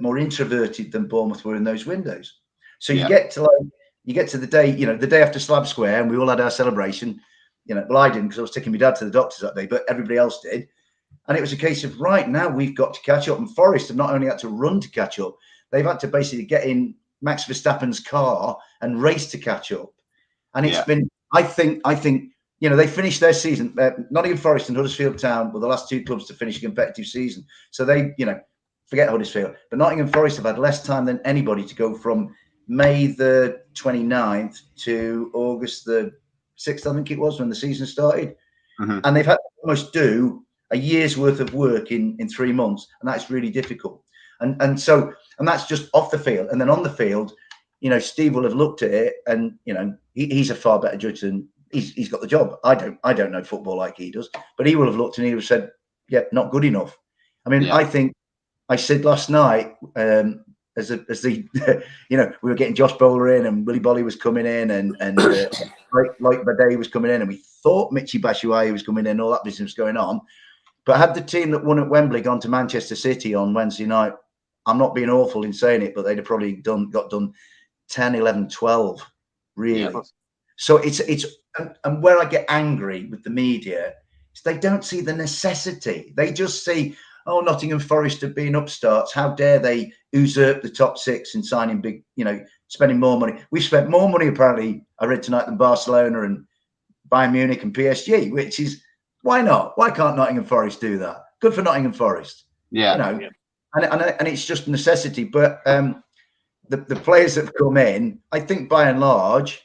more introverted than Bournemouth were in those windows. So you get to the day, the day after Slab Square, and we all had our celebration. Well, I didn't because I was taking my dad to the doctors that day, but everybody else did. And it was a case of, right now we've got to catch up. And Forest have not only had to run to catch up, they've had to basically get in Max Verstappen's car and race to catch up. And it's been, I think, they finished their season. Nottingham Forest and Huddersfield Town were the last 2 clubs to finish a competitive season. So they, forget Huddersfield, but Nottingham Forest have had less time than anybody to go from May the 29th to August the 6th, I think it was, when the season started. Mm-hmm. And they've had to almost do a year's worth of work in 3 months. And that's really difficult. And that's just off the field. And then on the field, Steve will have looked at it, and, he's a far better judge than he's got the job. I don't know football like he does, but he will have looked and he would have said, yeah, not good enough. I mean, I think I said last night, as the we were getting Josh Bowler in, and Willy Bolly was coming in, and like Bidet was coming in, and we thought Michy Batshuayi was coming in, all that business going on. But had the team that won at Wembley gone to Manchester City on Wednesday night, I'm not being awful in saying it, but they'd have probably got done 10, 11, 12, really. Yeah. So it's and where I get angry with the media is they don't see the necessity. They just see, oh, Nottingham Forest have been upstarts. How dare they usurp the top 6 and signing big, spending more money. We've spent more money, apparently, I read tonight, than Barcelona and Bayern Munich and PSG, which is, why not? Why can't Nottingham Forest do that? Good for Nottingham Forest. Yeah. And it's just necessity. But the players that have come in, I think by and large,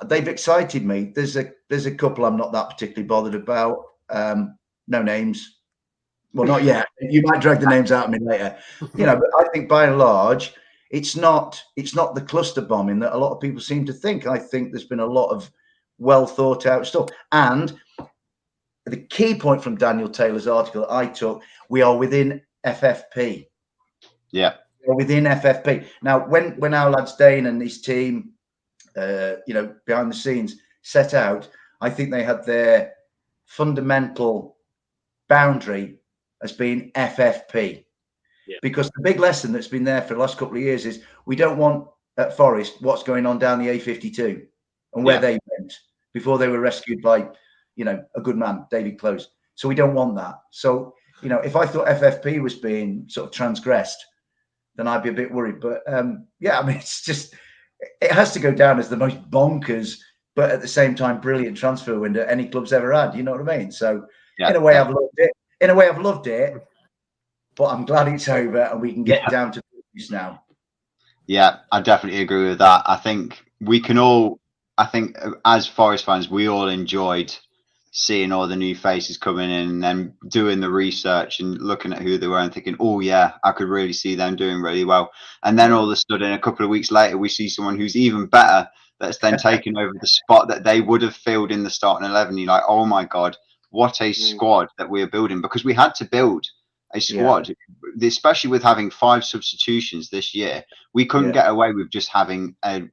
they've excited me. There's a couple I'm not that particularly bothered about. No names. Well, not yet. You might drag the names out of me later. But I think by and large, it's not the cluster bombing that a lot of people seem to think. I think there's been a lot of well thought out stuff. And the key point from Daniel Taylor's article that I took, we are within FFP. Yeah. We're within FFP. Now, when our lads Dane and his team, behind the scenes set out, I think they had their fundamental boundary as being FFP. Yeah. Because the big lesson that's been there for the last couple of years is we don't want at Forest what's going on down the A52 and where they went before they were rescued by, a good man, David Close. So we don't want that. So, if I thought FFP was being sort of transgressed, then I'd be a bit worried. But it's just, it has to go down as the most bonkers, but at the same time, brilliant transfer window any club's ever had. You know what I mean? So in a way, I've loved it. But I'm glad it's over and we can get down to business now. Yeah, I definitely agree with that. I think we can all I think as Forest fans, we all enjoyed seeing all the new faces coming in and then doing the research and looking at who they were and thinking, oh yeah, I could really see them doing really well. And then all of a sudden, a couple of weeks later, we see someone who's even better that's then taken over the spot that they would have filled in the starting 11. You're like, oh my God, what a squad that we're building, because we had to build a squad, especially with having 5 substitutions this year. We couldn't get away with just having a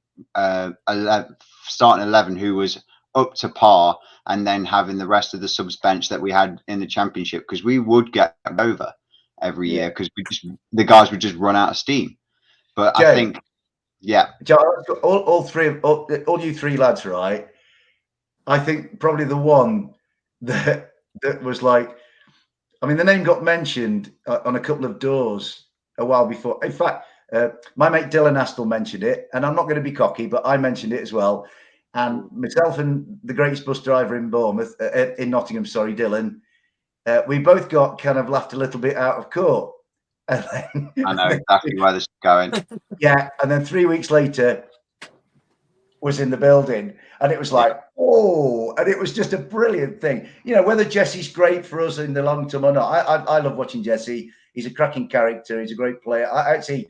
starting 11 who was up to par and then having the rest of the subs bench that we had in the Championship, because we would get over every year because the guys would just run out of steam. But Jay, I think, Joe, all you 3 lads, right? I think probably the one that was like, I mean, the name got mentioned on a couple of doors a while before. In fact, my mate Dylan Astle mentioned it, and I'm not going to be cocky, but I mentioned it as well. And myself and the greatest bus driver in Bournemouth, in Nottingham, sorry, Dylan, we both got kind of laughed a little bit out of court. I know exactly where this is going. Yeah, and then 3 weeks later, was in the building, and it was like, oh, and it was just a brilliant thing. You know, whether Jesse's great for us in the long term or not, I love watching Jesse. He's a cracking character. He's a great player. I actually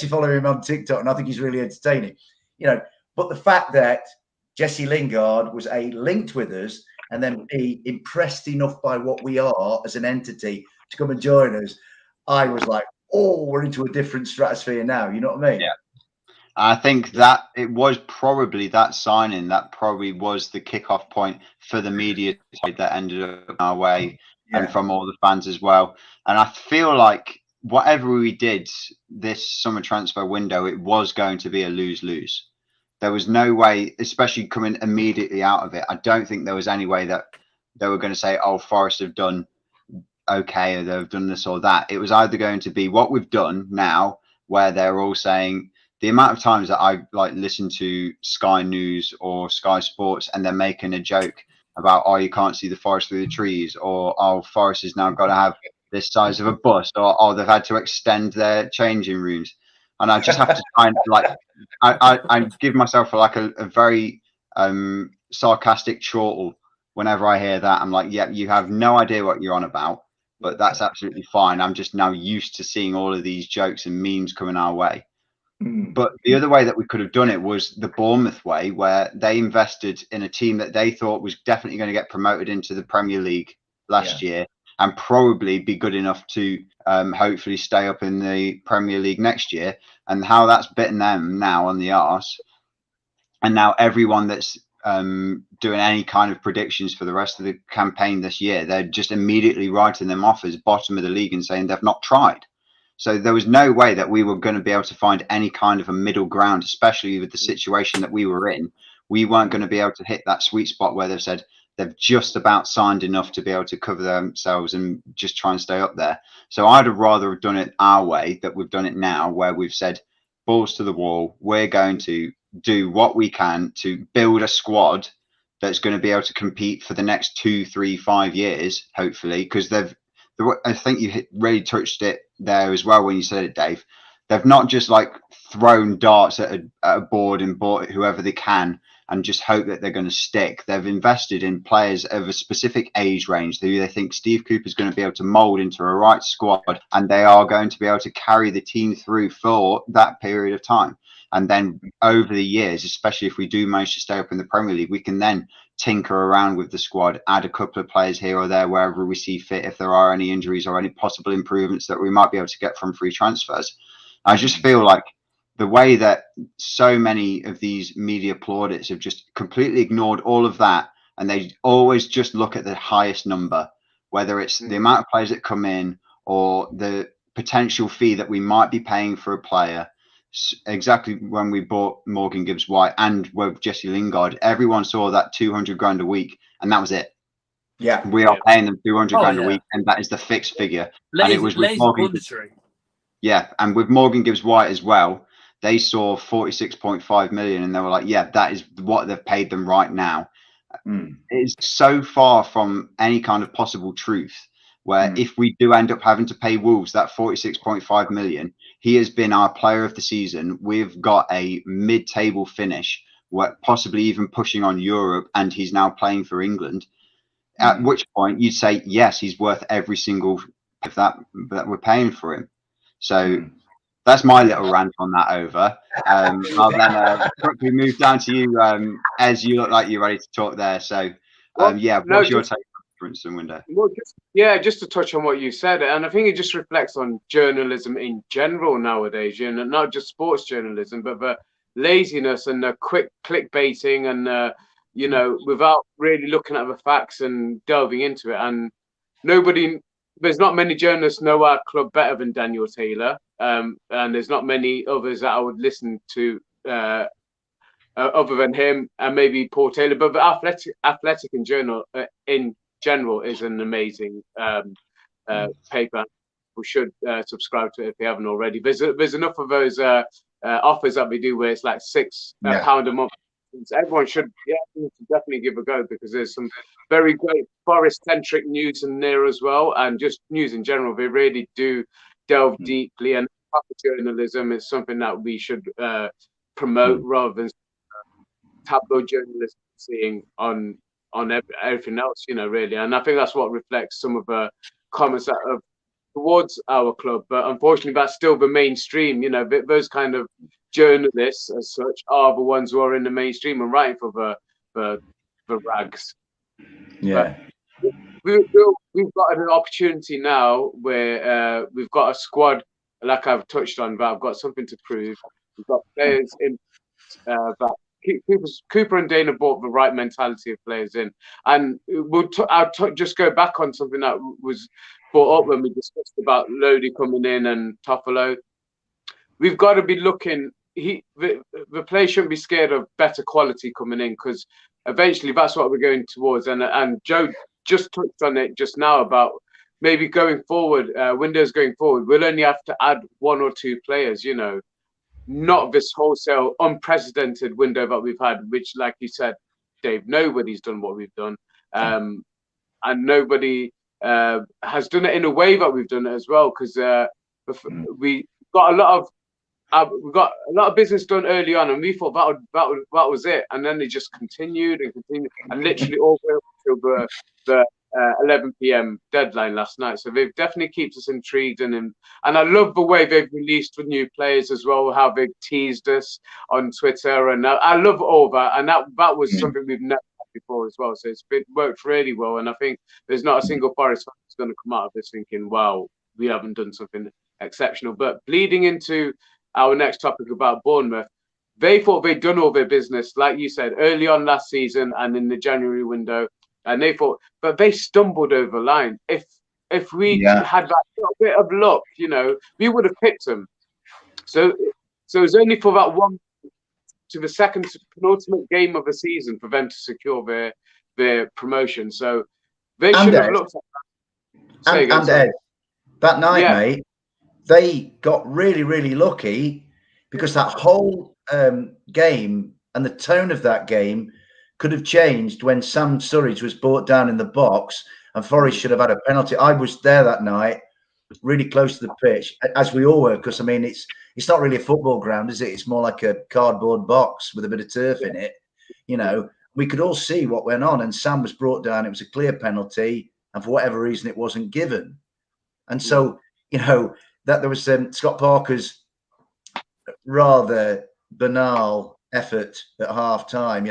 follow him on TikTok, and I think he's really entertaining. You know, but the fact that Jesse Lingard was linked with us, and then B, impressed enough by what we are as an entity to come and join us, I was like, oh, we're into a different stratosphere now. You know what I mean? Yeah. I think that it was probably that signing that probably was the kickoff point for the media that ended up our way and from all the fans as well. And I feel like whatever we did this summer transfer window, it was going to be a lose-lose. There was no way, especially coming immediately out of it, I don't think there was any way that they were going to say, oh, Forest have done okay, or they've done this or that. It was either going to be what we've done now, where they're all saying, the amount of times that I like listen to Sky News or Sky Sports and they're making a joke about, oh, you can't see the forest through the trees, or oh, Forest has now got to have this size of a bus, or oh, they've had to extend their changing rooms. And I just have to kind of like, I give myself like a very sarcastic chortle whenever I hear that. I'm like, yeah, you have no idea what you're on about, but that's absolutely fine. I'm just now used to seeing all of these jokes and memes coming our way. But the other way that we could have done it was the Bournemouth way, where they invested in a team that they thought was definitely going to get promoted into the Premier League last year and probably be good enough to hopefully stay up in the Premier League next year, and how that's bitten them now on the arse. And now everyone that's doing any kind of predictions for the rest of the campaign this year, they're just immediately writing them off as bottom of the league and saying they've not tried. So there was no way that we were going to be able to find any kind of a middle ground, especially with the situation that we were in. We weren't going to be able to hit that sweet spot where they've said they've just about signed enough to be able to cover themselves and just try and stay up there. So I'd have rather have done it our way that we've done it now, where we've said balls to the wall. We're going to do what we can to build a squad that's going to be able to compete for the next 2, 3, 5 years, hopefully, because I think you really touched it there as well when you said it, Dave. They've not just like thrown darts at a board and bought whoever they can and just hope that they're going to stick. They've invested in players of a specific age range who they think Steve Cooper's going to be able to mould into a right squad, and they are going to be able to carry the team through for that period of time. And then over the years, especially if we do manage to stay up in the Premier League, we can then tinker around with the squad, add a couple of players here or there wherever we see fit, if there are any injuries or any possible improvements that we might be able to get from free transfers. I just feel like the way that so many of these media plaudits have just completely ignored all of that, and they always just look at the highest number, whether it's the amount of players that come in or the potential fee that we might be paying for a player. Exactly when we bought Morgan Gibbs-White and with Jesse Lingard, everyone saw that 200 grand a week, and that was it. Yeah, we are paying them 200 grand a week, and that is the fixed figure. And it was with Morgan. Yeah, and with Morgan Gibbs-White as well, they saw 46.5 million, and they were like, "Yeah, that is what they've paid them right now." It is so far from any kind of possible truth. Where if we do end up having to pay Wolves that 46.5 million, he has been our player of the season. We've got a mid-table finish possibly even pushing on Europe, and he's now playing for England. At which point you'd say, yes, he's worth every single of that we're paying for him. So that's my little rant on that over. I'll then quickly move down to you, Ez. You look like you're ready to talk there. So, what's your take on the Princeton window? Well, just to touch on what you said, and I think it just reflects on journalism in general nowadays, not just sports journalism, but the laziness and the quick clickbaiting and, without really looking at the facts and delving into it. And there's not many journalists know our club better than Daniel Taylor. And there's not many others that I would listen to other than him and maybe Paul Taylor. But the Athletic in general is an amazing paper. We should subscribe to it if they haven't already. There's enough of those offers that we do where it's like £6 a month. Everyone should definitely give a go, because there's some very great Forest-centric news in there as well, and just news in general. They really do delve deeply, and proper journalism is something that we should promote rather than tabloid journalism seeing on everything else, really. And I think that's what reflects some of the comments that are towards our club. But unfortunately, that's still the mainstream. Those kind of journalists, as such, are the ones who are in the mainstream and writing for the rags. Yeah. But we've got an opportunity now where we've got a squad, like I've touched on, but I've got something to prove. We've got players in that Cooper and Dana brought the right mentality of players in, and I'll just go back on something that was brought up when we discussed about Lodi coming in and Toffolo. We've got to be looking. The players shouldn't be scared of better quality coming in, because eventually that's what we're going towards. And Joe just touched on it just now about maybe going forward, windows going forward. We'll only have to add 1 or 2 players, not this wholesale unprecedented window that we've had, which, like you said, Dave, nobody's done what we've done. And nobody has done it in a way that we've done it as well, because we got a lot of business done early on, and we thought that was it, and then they just continued, and literally all the way up till the 11 p.m. deadline last night. So they've definitely kept us intrigued, and I love the way they've released with new players as well, how they've teased us on Twitter, and I love all that, and that was something we've never had before as well. So it's worked really well, and I think there's not a single Forest fan that's going to come out of this thinking, wow, we haven't done something exceptional. But bleeding into our next topic about Bournemouth, they thought they'd done all their business, like you said, early on last season and in the January window. And they thought, but they stumbled over the line. If we had that little bit of luck, we would have picked them. So it was only for that one to the second penultimate game of the season for them to secure their promotion. So they should have looked at that. And Ed, that night, mate, they got really, really lucky, because that whole game and the tone of that game could have changed when Sam Surridge was brought down in the box, and Forest should have had a penalty. I was there that night, really close to the pitch, as we all were, because it's not really a football ground, is it? It's more like a cardboard box with a bit of turf in it. We could all see what went on, and Sam was brought down. It was a clear penalty, and for whatever reason, it wasn't given. And so, that there was Scott Parker's rather banal effort at half time.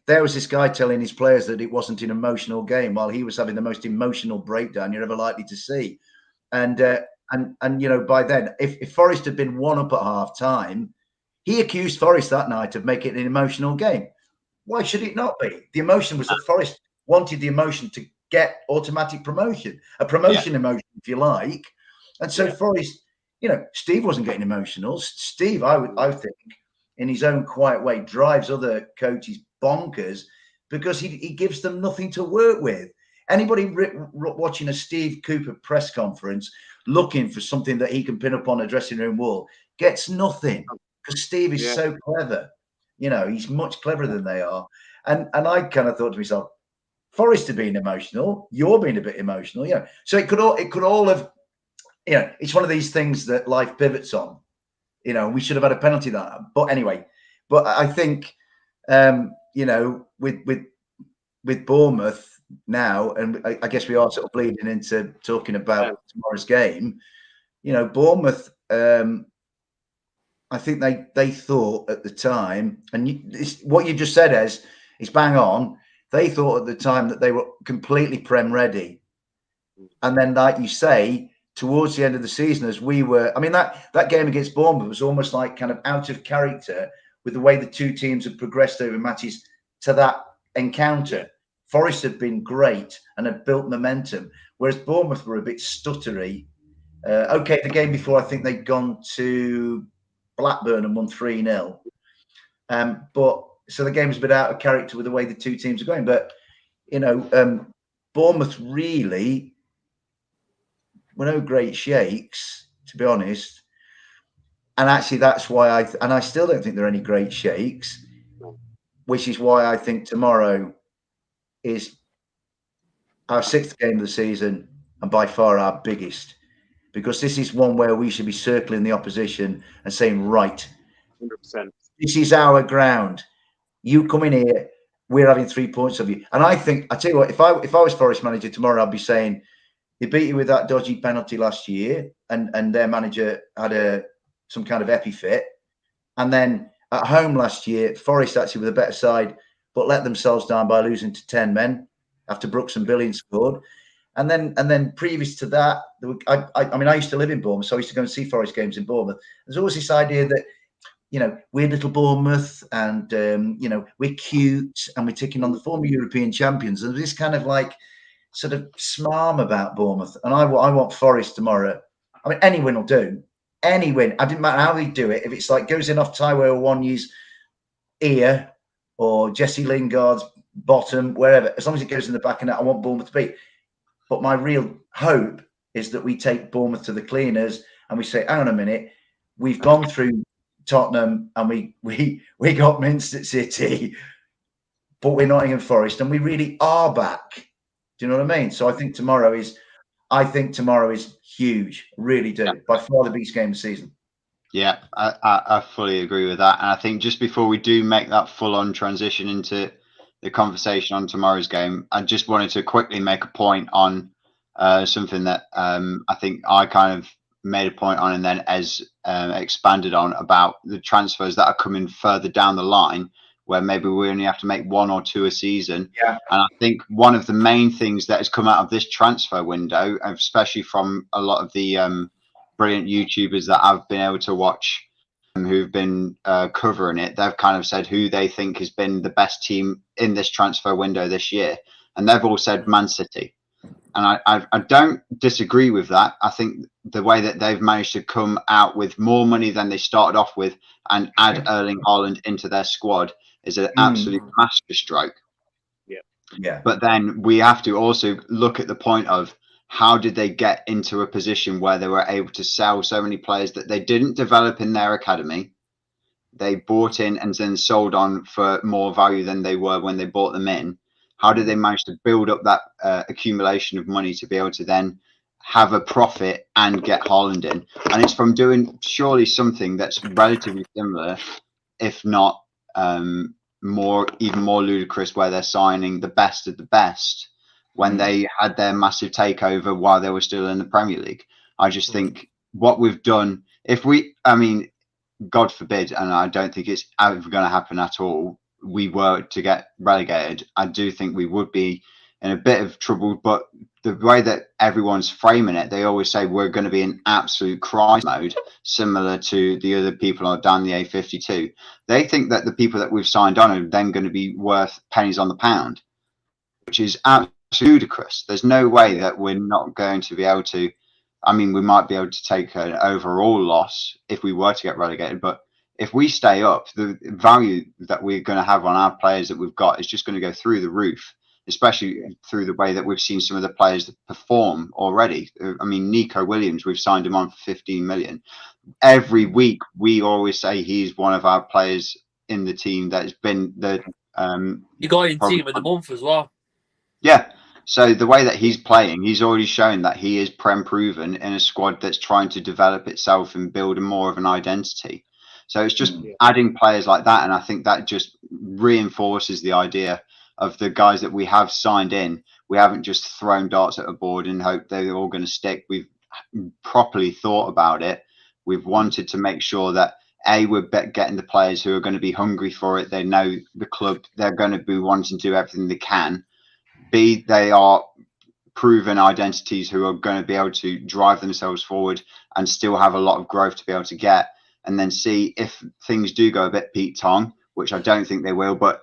There was this guy telling his players that it wasn't an emotional game, while he was having the most emotional breakdown you're ever likely to see. And by then, if Forest had been 1 up at half time, he accused Forest that night of making it an emotional game. Why should it not be? The emotion was that Forest wanted the emotion to get automatic promotion, a promotion emotion, if you like. And so Forest, Steve wasn't getting emotional. Steve, I think, in his own quiet way, drives other coaches bonkers, because he gives them nothing to work with. Anybody watching a Steve Cooper press conference looking for something that he can pin up on a dressing room wall gets nothing, because Steve is so clever. He's much cleverer than they are. And I kind of thought to myself, Forest are being emotional, you're being a bit emotional, So it could all have, it's one of these things that life pivots on. We should have had a penalty that. But anyway, I think You know, with Bournemouth now, and I guess we are sort of bleeding into talking about tomorrow's game. You know, Bournemouth. I think they thought at the time, and what you just said is bang on. They thought at the time that they were completely Prem ready, and then, like you say, towards the end of the season, as we were, I mean, that game against Bournemouth was almost like kind of out of character with the way the two teams had progressed over matches to that encounter. Forest had been great and had built momentum, whereas Bournemouth were a bit stuttery. Okay, the game before, I think they'd gone to Blackburn and won 3-0. But so the game was a bit out of character with the way the two teams are going. But, you know, Bournemouth really were no great shakes, to be honest. And actually, that's why I still don't think there are any great shakes, which is why I think tomorrow is our 6th game of the season and by far our biggest, because this is one where we should be circling the opposition and saying, right, 100%. This is our ground. You come in here, we're having 3 points of you. And I think, I tell you what, if I was Forest manager tomorrow, I'd be saying, they beat you with that dodgy penalty last year, and their manager had some kind of epiphyt. And then at home last year, Forest actually with a better side, but let themselves down by losing to 10 men after Brooks and Billion scored. And then previous to that, I mean, I used to live in Bournemouth, so I used to go and see Forest games in Bournemouth. There's always this idea that, you know, we're little Bournemouth and, you know, we're cute and we're taking on the former European champions. And this kind of like sort of smarm about Bournemouth. And I want Forest tomorrow. I mean, any win will do. Any win. I didn't matter how they do it. If it's like goes in off Taiwo Wanyi's ear or Jesse Lingard's bottom, wherever, as long as it goes in the back of that, I want Bournemouth to beat. But my real hope is that we take Bournemouth to the cleaners and we say, hang on a minute, we've gone through Tottenham and we got minced at City, but we're Nottingham Forest and we really are back. Do you know what I mean? So I think tomorrow is huge. Really do. By far the biggest game of the season. Yeah, I fully agree with that. And I think just before we do make that full-on transition into the conversation on tomorrow's game, I just wanted to quickly make a point on something that I think I kind of made a point on and then Ez expanded on about the transfers that are coming further down the line, where maybe we only have to make 1 or 2 a season. Yeah. And I think one of the main things that has come out of this transfer window, especially from a lot of the brilliant YouTubers that I've been able to watch who've been covering it, they've kind of said who they think has been the best team in this transfer window this year. And they've all said Man City. And I don't disagree with that. I think the way that they've managed to come out with more money than they started off with and add Erling Haaland into their squad is an absolute masterstroke. Yeah. But then we have to also look at the point of how did they get into a position where they were able to sell so many players that they didn't develop in their academy. They bought in and then sold on for more value than they were when they bought them in. How did they manage to build up that accumulation of money to be able to then have a profit and get Haaland in? And it's from doing surely something that's relatively similar, if not even more ludicrous, where they're signing the best of the best when they had their massive takeover while they were still in the Premier League. I just think what we've done, I mean, God forbid, and I don't think it's ever going to happen at all, we were to get relegated, I do think we would be in a bit of trouble. But the way that everyone's framing it, they always say we're going to be in absolute crisis mode, similar to the other people down the A52. They think that the people that we've signed on are then going to be worth pennies on the pound, which is absolutely ludicrous. There's no way that we're not going to be able to. I mean, we might be able to take an overall loss if we were to get relegated, but if we stay up, the value that we're going to have on our players that we've got is just going to go through the roof, especially through the way that we've seen some of the players that perform already. I mean, Nico Williams, we've signed him on for 15 million. Every week, we always say he's one of our players in the team that has been the... you got in team of the month as well. Yeah. So the way that he's playing, he's already shown that he is Prem proven in a squad that's trying to develop itself and build more of an identity. So it's just adding players like that, and I think that just reinforces the idea of the guys that we have signed in. We haven't just thrown darts at a board and hope they're all going to stick. We've properly thought about it. We've wanted to make sure that we're getting the players who are going to be hungry for it. They know the club. They're going to be wanting to do everything they can. B, they are proven identities who are going to be able to drive themselves forward and still have a lot of growth to be able to get. And then C, if things do go a bit Pete Tong, which I don't think they will, but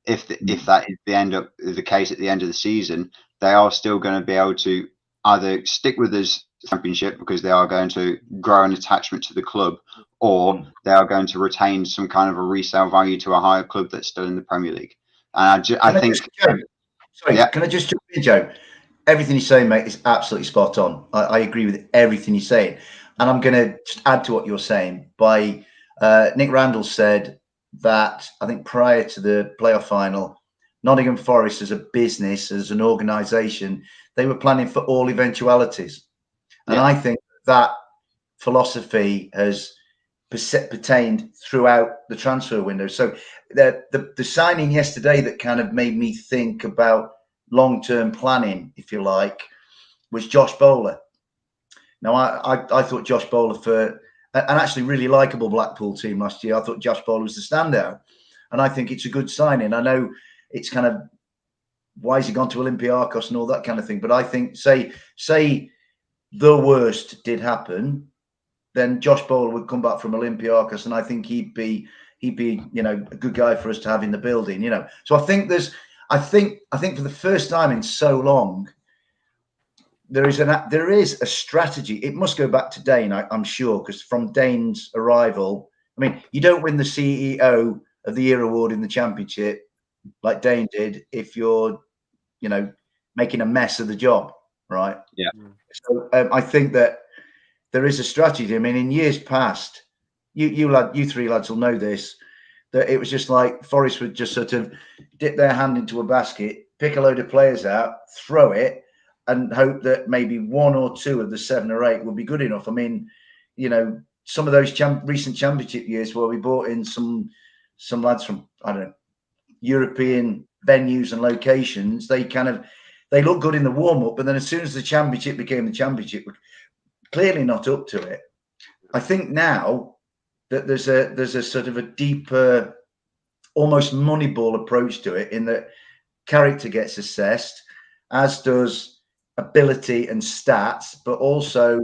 if that is the case at the end of the season, they are still going to be able to either stick with us Championship because they are going to grow an attachment to the club, or they are going to retain some kind of a resale value to a higher club that's still in the Premier League. And I think. Can I just jump in, Joe? Everything you're saying, mate, is absolutely spot on. I agree with everything you're saying. And I'm going to just add to what you're saying. Nick Randall said that, I think prior to the playoff final, Nottingham Forest as a business, as an organisation, they were planning for all eventualities. And I think that philosophy has pertained throughout the transfer window. So the signing yesterday that kind of made me think about long-term planning, if you like, was Josh Bowler. Now, I thought Josh Bowler, for an actually really likeable Blackpool team last year, I thought Josh Bowler was the standout. And I think it's a good signing. I know it's kind of, why has he gone to Olympiacos and all that kind of thing? But I think, say the worst did happen, then Josh Bowler would come back from Olympiacos, and I think he'd be a good guy for us to have in the building, So I think I think for the first time in so long, there is a strategy. It must go back to Dane, I'm sure, because from Dane's arrival, I mean, you don't win the CEO of the Year award in the Championship like Dane did if you're, making a mess of the job, right? Yeah. So I think that there is a strategy. I mean, in years past, you three lads will know this, that it was just like Forest would just sort of dip their hand into a basket, pick a load of players out, throw it, and hope that maybe one or two of the 7 or 8 would be good enough. I mean, some of those recent Championship years where we brought in some lads from, I don't know, European venues and locations, they look good in the warm-up, but then as soon as the Championship became the Championship, we're clearly not up to it. I think now that there's a sort of a deeper, almost Moneyball approach to it, in that character gets assessed, as does ability and stats, but also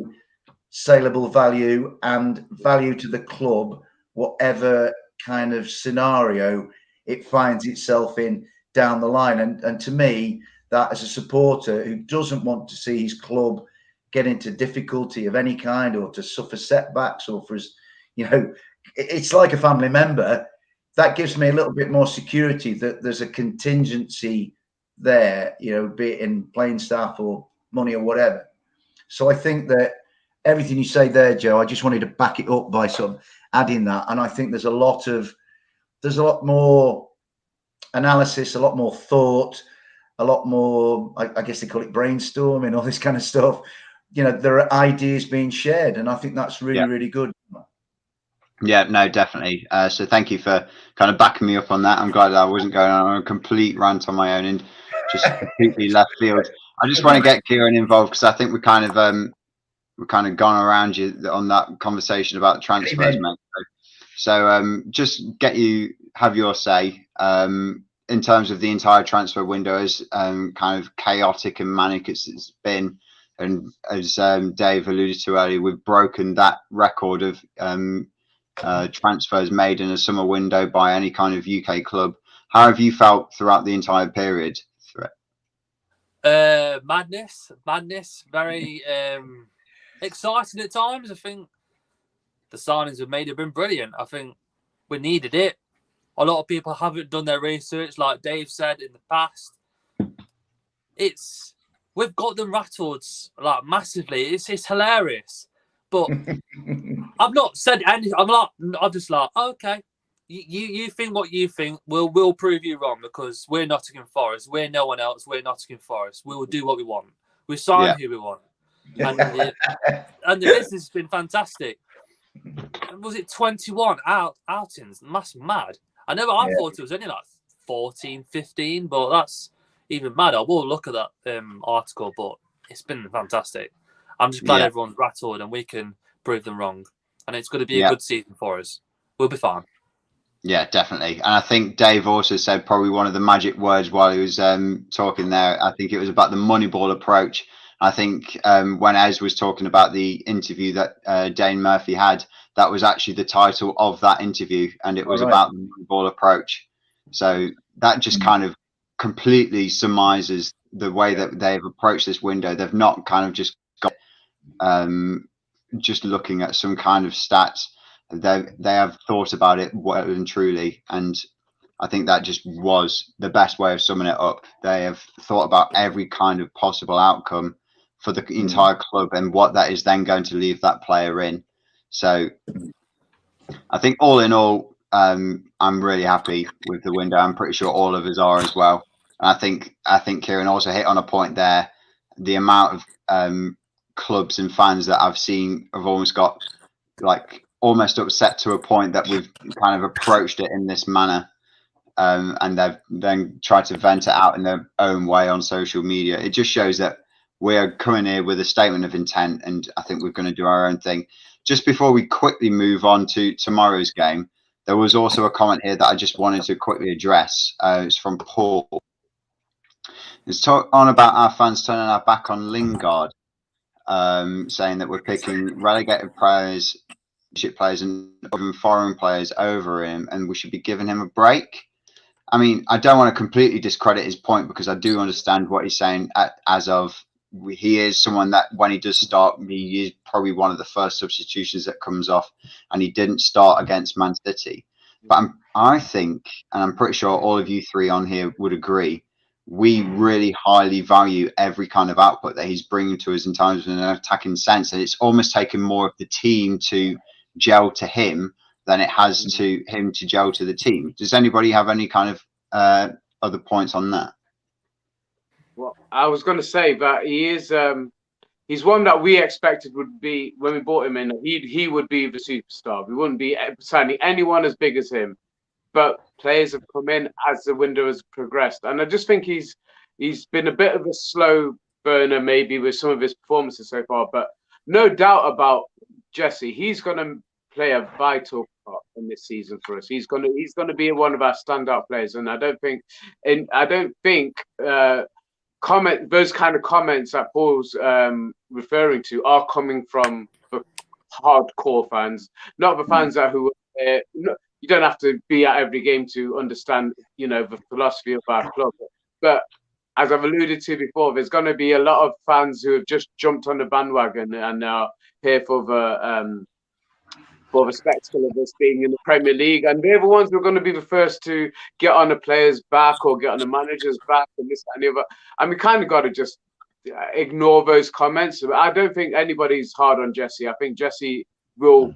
saleable value and value to the club, whatever kind of scenario it finds itself in down the line. And to me, that as a supporter who doesn't want to see his club get into difficulty of any kind or to suffer setbacks, or for his, it's like a family member, that gives me a little bit more security that there's a contingency there, be it in playing staff or money or whatever. So I think that everything you say there, Joe, I just wanted to back it up by sort of adding that. And I think there's a lot more analysis, a lot more thought, a lot more, I guess they call it brainstorming, all this kind of stuff. There are ideas being shared, and I think that's really, really good. Yeah, no, definitely. So thank you for kind of backing me up on that. I'm glad that I wasn't going on a complete rant on my own and just completely left field. I just want to get Kieran involved because I think we've kind of gone around you on that conversation about the transfers, mate. So just have your say in terms of the entire transfer window, as kind of chaotic and manic as it's been. And as Dave alluded to earlier, we've broken that record of transfers made in a summer window by any kind of UK club. How have you felt throughout the entire period? Madness, very exciting at times. I think the signings we've made have been brilliant. I think we needed it. A lot of people haven't done their research, like Dave said in the past. We've got them rattled like massively. It's hilarious. But I've not said anything. I'm just like, okay, you think what you think. We'll prove you wrong because we're Nottingham Forest. We're no one else. We're Nottingham Forest. We will do what we want. We sign who we want. And the business has been fantastic. Was it 21 outings? That's mad. I thought it was only like 14, 15, but that's even mad. I will look at that article, but it's been fantastic. I'm just glad everyone's rattled and we can prove them wrong. And it's going to be a good season for us. We'll be fine. Yeah, definitely. And I think Dave also said probably one of the magic words while he was talking there. I think it was about the Moneyball approach. I think when Ez was talking about the interview that Dane Murphy had, that was actually the title of that interview, and it was about the Moneyball approach. So that just kind of completely surmises the way that they've approached this window. They've not kind of just got just looking at some kind of stats. They have thought about it well and truly, and I think that just was the best way of summing it up. They have thought about every kind of possible outcome for the entire club and what that is then going to leave that player in. So I think all in all, I'm really happy with the window. I'm pretty sure all of us are as well. And I think Kieran also hit on a point there. The amount of clubs and fans that I've seen have almost got like almost upset to a point that we've kind of approached it in this manner. And they've then tried to vent it out in their own way on social media. It just shows that we're coming here with a statement of intent, and I think we're going to do our own thing. Just before we quickly move on to tomorrow's game, there was also a comment here that I just wanted to quickly address. It's from Paul. It's talk on about our fans turning our back on Lingard, saying that we're picking relegated players, and even foreign players over him, and we should be giving him a break. I mean, I don't want to completely discredit his point because I do understand what he's saying. He is someone that when he does start, he is probably one of the first substitutions that comes off, and he didn't start against Man City. But I think, and I'm pretty sure all of you three on here would agree, we really highly value every kind of output that he's bringing to us in terms of an attacking sense, and it's almost taken more of the team to gel to him than it has to him to gel to the team. Does anybody have any kind of other points on that? Well, I was going to say that he is he's one that we expected would be, when we bought him in, he would be the superstar. We wouldn't be signing anyone as big as him. But players have come in as the window has progressed, and I just think he's been a bit of a slow burner maybe with some of his performances so far. But no doubt about Jesse, he's going to play a vital part in this season for us. He's going to be one of our standout players, and I don't think those kind of comments that Paul's referring to are coming from the hardcore fans, not the fans who you don't have to be at every game to understand, the philosophy of our club. But as I've alluded to before, there's going to be a lot of fans who have just jumped on the bandwagon and are here for the spectacle of us being in the Premier League, and they're the ones who are going to be the first to get on the players' back or get on the manager's back and this and the other. And we kind of got to just ignore those comments. I don't think anybody's hard on Jesse. I think Jesse will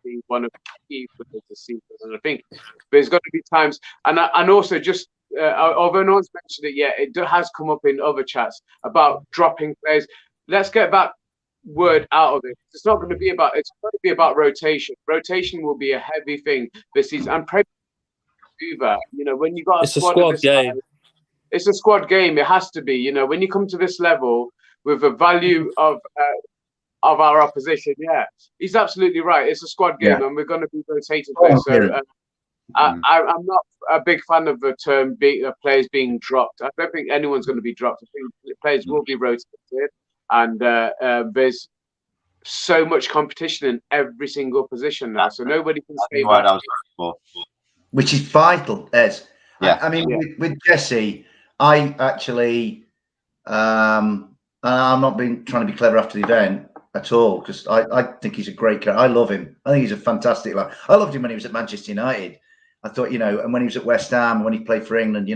be one of the key players this season, and I think there's going to be times, and also just although no one's mentioned it yet, it has come up in other chats about dropping players. Let's get that word out of it. It's going to be about rotation. Rotation will be a heavy thing this season. I'm prepared to do that. When you got a squad game. It's a squad game. It has to be. When you come to this level with the value of our opposition, he's absolutely right. It's a squad game, and we're going to be rotating players. So I'm not a big fan of the term players being dropped. I don't think anyone's going to be dropped. I think players will be rotated, and there's so much competition in every single position now, so nobody can say that. Which is vital, Ez. I mean, with Jesse, I actually, and I'm not trying to be clever after the event at all, because I think he's a great character. I love him. I think he's a fantastic lad. I loved him when he was at Manchester United. I thought, and when he was at West Ham, when he played for England,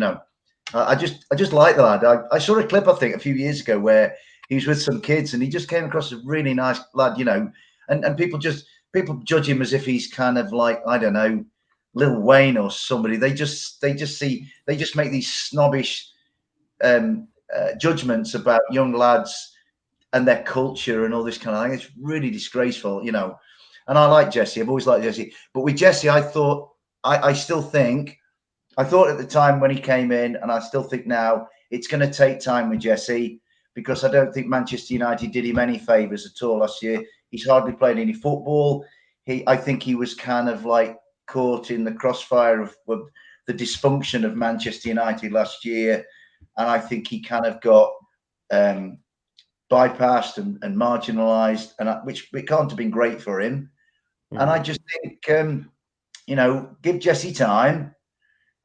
I just like the lad. I saw a clip, I think, a few years ago where he was with some kids and he just came across a really nice lad, and people judge him as if he's kind of like, I don't know, Lil Wayne or somebody. They just make these snobbish judgments about young lads and their culture and all this kind of thing. It's really disgraceful, And I like Jesse. I've always liked Jesse. But with Jesse, I thought I thought at the time when he came in, and I still think now, it's going to take time with Jesse, because I don't think Manchester United did him any favours at all last year. He's hardly played any football. I think he was kind of like caught in the crossfire of the dysfunction of Manchester United last year. And I think he kind of got bypassed and marginalised, and which it can't have been great for him. And I just think, give Jesse time.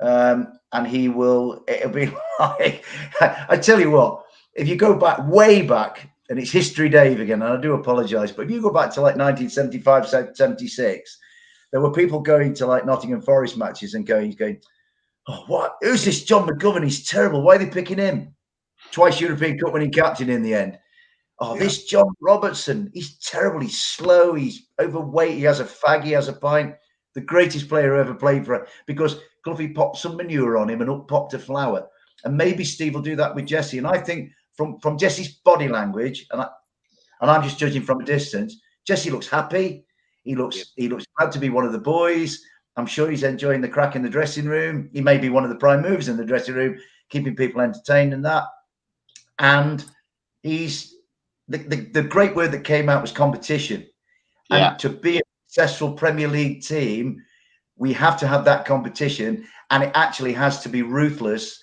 And he will, it'll be like, I tell you what, if you go back, way back, and it's History Dave again, and I do apologise, but if you go back to like 1975, 76, there were people going to like Nottingham Forest matches and going, oh, what? Who's this John McGovern? He's terrible. Why are they picking him? Twice European Cup winning captain in the end. Oh, this John Robertson, he's terrible. He's slow. He's overweight. He has a fag. He has a pint. The greatest player who ever played for it, because Cloughie popped some manure on him and up popped a flower. And maybe Steve will do that with Jesse. And I think from Jesse's body language, and I'm just judging from a distance, Jesse looks happy. He looks glad to be one of the boys. I'm sure he's enjoying the crack in the dressing room. He may be one of the prime movers in the dressing room, keeping people entertained and that. And he's the great word that came out was competition. Yeah. And to be a successful Premier League team, we have to have that competition, and it actually has to be ruthless.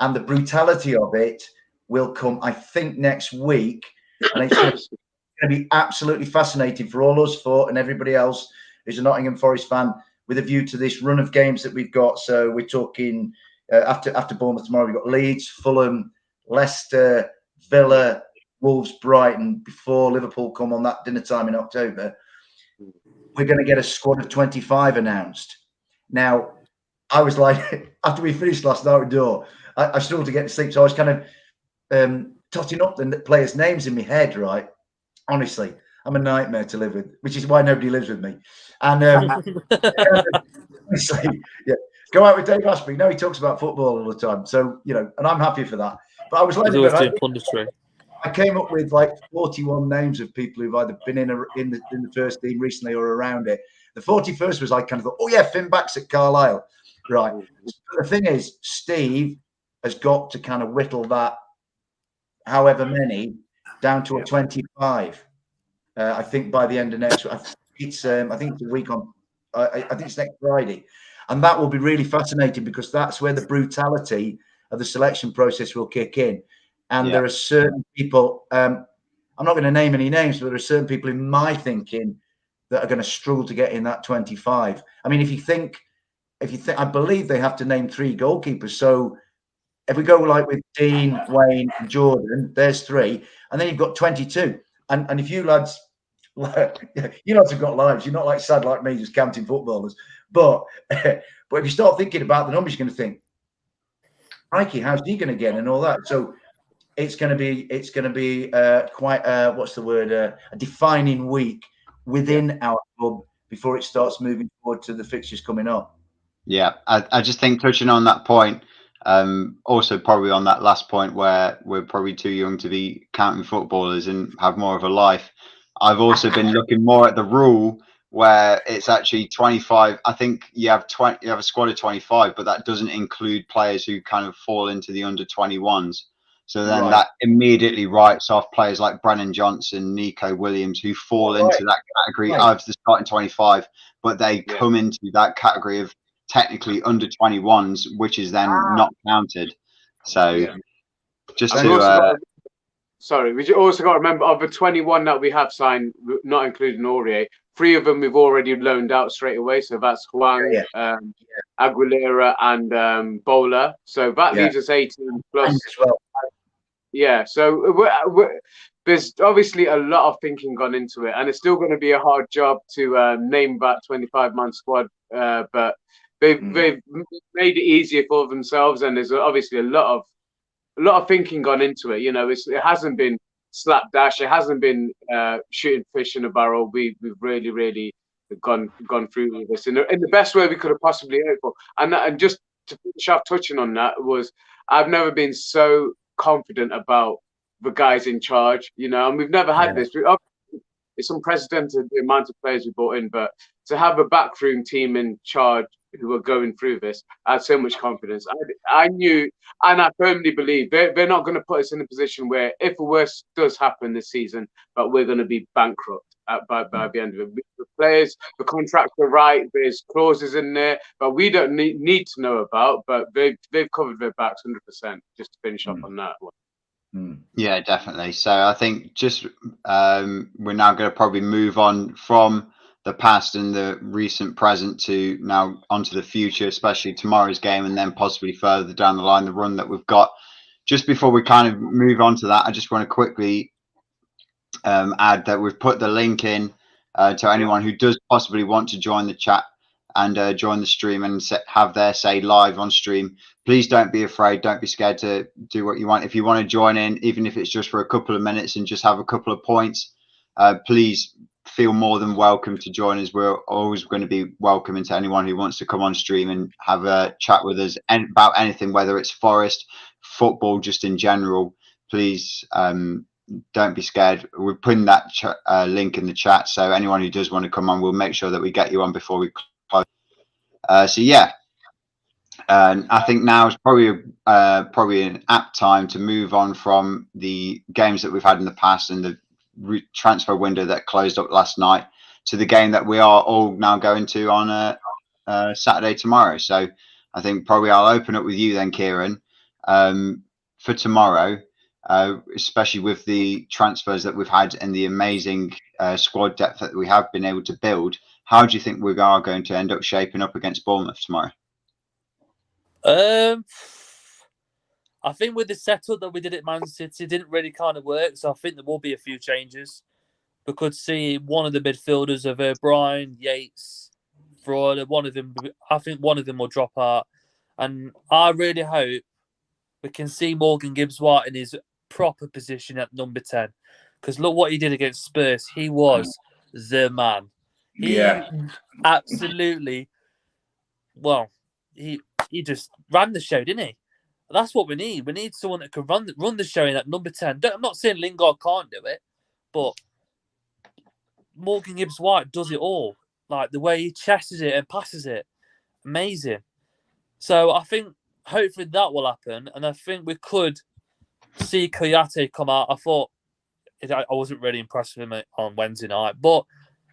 And the brutality of it will come, I think, next week. And it's going to be absolutely fascinating for all us four and everybody else who's a Nottingham Forest fan, with a view to this run of games that we've got. So we're talking after Bournemouth tomorrow, we've got Leeds, Fulham, Leicester, Villa, Wolves, Brighton, before Liverpool come on that dinner time in October. We're going to get a squad of 25 announced. Now, I was like, after we finished last night at door, I struggled to get to sleep. So I was kind of totting up the players' names in my head, right? Honestly, I'm a nightmare to live with, which is why nobody lives with me. And honestly, yeah, go out with Dave Ashby. No, he talks about football all the time. So, and I'm happy for that. But I was like, I came up with like 41 names of people who've either been in the first team recently or around it. The 41st was I kind of thought, oh yeah, Finn Back's at Carlisle, right? But the thing is, Steve has got to kind of whittle that, however many, down to a 25. I think by the end of next week. I think it's a week on. I think it's next Friday, and that will be really fascinating, because that's where the brutality of the selection process will kick in. And there are certain people, I'm not going to name any names, but there are certain people in my thinking that are going to struggle to get in that 25. I mean, if you think, I believe they have to name 3 goalkeepers. So if we go like with Dean, Wayne, and Jordan, there's 3, and then you've got 22. And if you lads, you lads have got lives. You're not like sad like me, just counting footballers. But if you start thinking about the numbers, you're going to think, crikey, how's he going to get in and all that? So it's going to be quite a defining week within our club before it starts moving forward to the fixtures coming up. Yeah, I just think, touching on that point, also probably on that last point where we're probably too young to be counting footballers and have more of a life. I've also been looking more at the rule where it's actually 25. I think you have a squad of 25, but that doesn't include players who kind of fall into the under 21s. So then that immediately writes off players like Brennan Johnson, Nico Williams, who fall into that category of the starting 25, but they come into that category of technically under 21s, which is then not counted. So just to... Sorry, we also got to remember, of the 21 that we have signed, not including Aurier, 3 of them we've already loaned out straight away. So that's Huang, Aguilera, and Bowler. So that leaves us 18 plus. Yeah, so there's obviously a lot of thinking gone into it, and it's still going to be a hard job to name that 25-man squad. But they've made it easier for themselves, and there's obviously a lot of thinking gone into it. It hasn't been slapdash. It hasn't been shooting fish in a barrel. We've really gone through with this in the best way we could have possibly hoped for. And just to finish off touching on that, was I've never been so confident about the guys in charge, and we've never had this. it's unprecedented the amount of players we brought in, but to have a backroom team in charge who are going through this, I had so much confidence. I knew, and I firmly believe they're not going to put us in a position where if the worst does happen this season, but we're going to be bankrupt by the end of it. The players, the contracts are right. There's clauses in there, but we don't need to know about. But they've covered their backs 100%. Just to finish up on that one. Yeah, definitely. So I think just we're now going to probably move on from the past and the recent present to now onto the future, especially tomorrow's game, and then possibly further down the line, the run that we've got. Just before we kind of move on to that, I just want to quickly add that we've put the link in to anyone who does possibly want to join the chat and join the stream and have their say live on stream. Please don't be afraid. Don't be scared to do what you want. If you want to join in, even if it's just for a couple of minutes and just have a couple of points, please feel more than welcome to join us. We're always going to be welcoming to anyone who wants to come on stream and have a chat with us about anything, whether it's Forest, football, just in general. Please don't be scared. We're putting that link in the chat, so anyone who does want to come on, we'll make sure that we get you on before we close. So yeah, I think now is probably an apt time to move on from the games that we've had in the past and the transfer window that closed up last night to the game that we are all now going to on Saturday tomorrow. So I think probably I'll open up with you then, Kieran, for tomorrow, especially with the transfers that we've had and the amazing squad depth that we have been able to build. How do you think we are going to end up shaping up against Bournemouth tomorrow? I think with the setup that we did at Man City, it didn't really kind of work. So I think there will be a few changes. We could see one of the midfielders of O'Brien, Yates, Freud. I think one of them will drop out. And I really hope we can see Morgan Gibbs-White in his proper position at number 10. Because look what he did against Spurs. He was the man. He absolutely, well, he just ran the show, didn't he? That's what we need. We need someone that can run the show in at number 10. I'm not saying Lingard can't do it, but Morgan Gibbs-White does it all. Like the way he chases it and passes it. Amazing. So I think hopefully that will happen. And I think we could see Kouyate come out. I wasn't really impressed with him on Wednesday night, but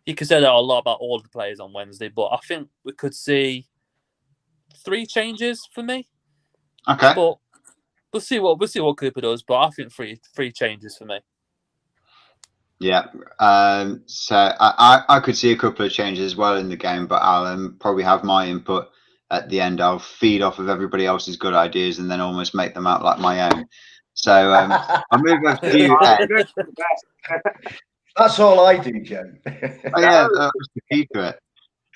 you can say that a lot about all the players on Wednesday. But I think we could see 3 changes for me. Okay. But we'll see what Cooper does. But I think three changes for me. Yeah. So I could see a couple of changes as well in the game, but I'll probably have my input at the end. I'll feed off of everybody else's good ideas and then almost make them out like my own. So I'll move on to you, Ed. That's all I do, Jen. Oh, yeah, that was the key to it.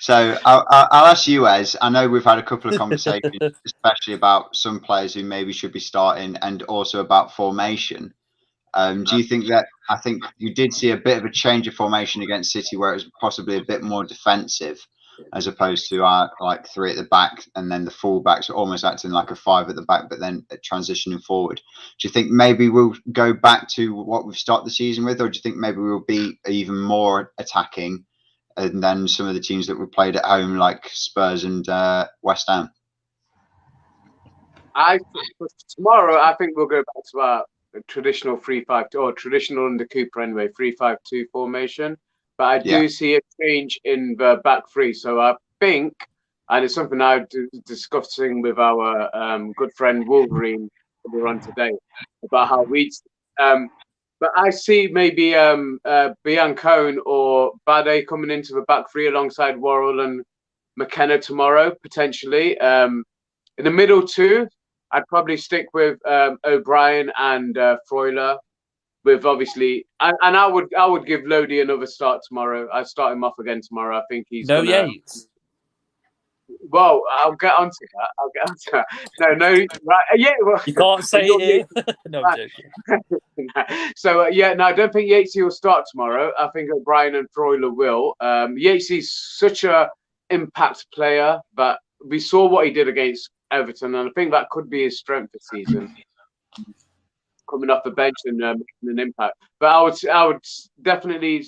So I'll ask you, Ez. I know we've had a couple of conversations, especially about some players who maybe should be starting and also about formation. Do you think that, I think you did see a bit of a change of formation against City where it was possibly a bit more defensive as opposed to our like 3 at the back and then the full-backs almost acting like a 5 at the back, but then transitioning forward. Do you think maybe we'll go back to what we've started the season with, or do you think maybe we'll be even more attacking than some of the teams that we played at home, like Spurs and West Ham? Tomorrow, I think we'll go back to our traditional 3-5-2, or traditional under Cooper anyway, 3-5-2 formation. But I do see a change in the back 3. So I think, and it's something I'm discussing with our good friend Wolverine that we're on today about how we. But I see maybe Biancone or Bade coming into the back 3 alongside Worrell and McKenna tomorrow, potentially. In the middle 2, I'd probably stick with O'Brien and Freuler. With obviously, and I would give Lodi another start tomorrow. I'd start him off again tomorrow. I think he's Yates. Well, I'll get onto that. No, right? Yeah, well, you can't say it. No, I'm joking. So no, I don't think Yatesy will start tomorrow. I think O'Brien and Freuler will. Yatesy's such a impact player, but we saw what he did against Everton, and I think that could be his strength this season. Coming off the bench and making an impact. But I would definitely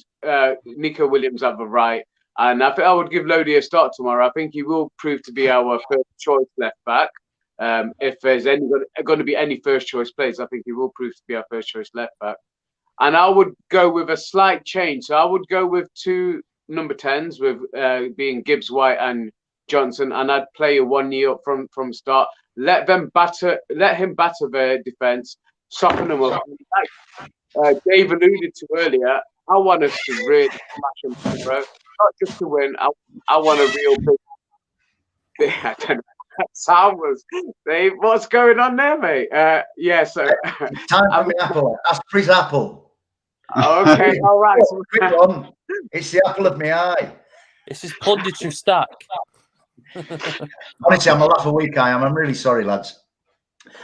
Nico Williams at the right. And I think I would give Lodi a start tomorrow. I think he will prove to be our first choice left back. If there's going to be any first choice players, I think he will prove to be our first choice left back. And I would go with a slight change. So I would go with 2 number 10s, with being Gibbs, White, and Johnson, and I'd play a 1-knee up from start. Let him batter their defence, soften them up. Like Dave alluded to earlier, I want us to really smash them tomorrow, not just to win. I want a real big. I don't know. That sound was, Dave. What's going on there, mate? Yeah. So time for the apple. Ask for his apple. Okay. All right. Quick one. It's the apple of my eye. This is punditry stack. Honestly, I'm a laugh a week. I'm really sorry, lads.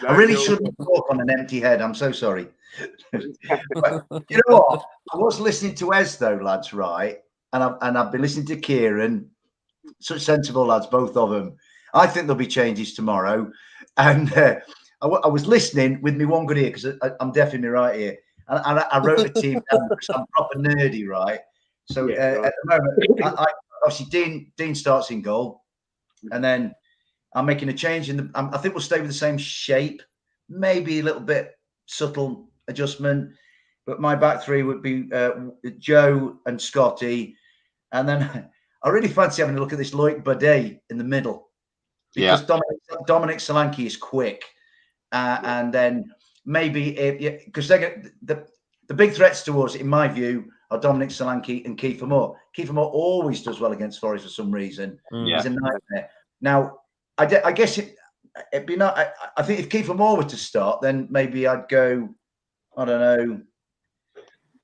No, I really shouldn't talk on an empty head. I'm so sorry. But you know what? I was listening to Ez though, lads, right? And I've been listening to Kieran. Such sensible lads, both of them. I think there'll be changes tomorrow. And I was listening with me one good ear, because I'm deaf in my right ear. And I wrote the team down because I'm proper nerdy, right? So at the moment, obviously Dean starts in goal, and then I'm making a change in I think we'll stay with the same shape, maybe a little bit subtle adjustment, but my back three would be Joe and Scotty, and then I really fancy having a look at this Loic Bade in the middle, because Dominic Solanke is quick, and then maybe because the big threats to us, in my view, are Dominic Solanke and Kiefer Moore. Kiefer Moore always does well against Forest for some reason. He's a nightmare. Now, I guess it'd be not. I think if Kiefer Moore were to start, then maybe I'd go. I don't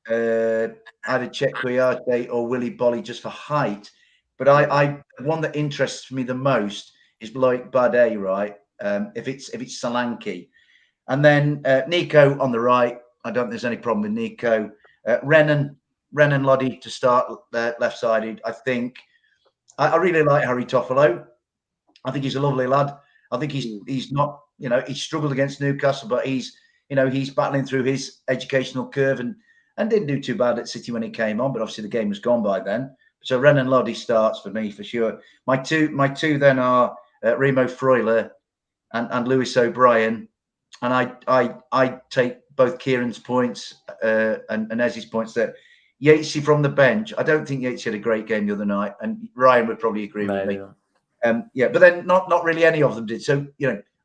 know. Either Czech Kouyaté or Willy Bolly just for height. But I one that interests me the most is Loic Bade, right? If it's Solanke, and then Nico on the right. I don't think there's any problem with Nico. Renan Loddy to start left-sided. I think I really like Harry Toffolo. I think he's a lovely lad. I think he's not, he struggled against Newcastle, but he's battling through his educational curve and didn't do too bad at City when he came on, but obviously the game was gone by then. So Renan Loddy starts for me for sure. My two then are Remo Freuler and Lewis O'Brien, and I take both Kieran's points and Ezzy's points that Yatesy from the bench. I don't think Yatesy had a great game the other night, and Ryan would probably agree with me. But then not really any of them did. So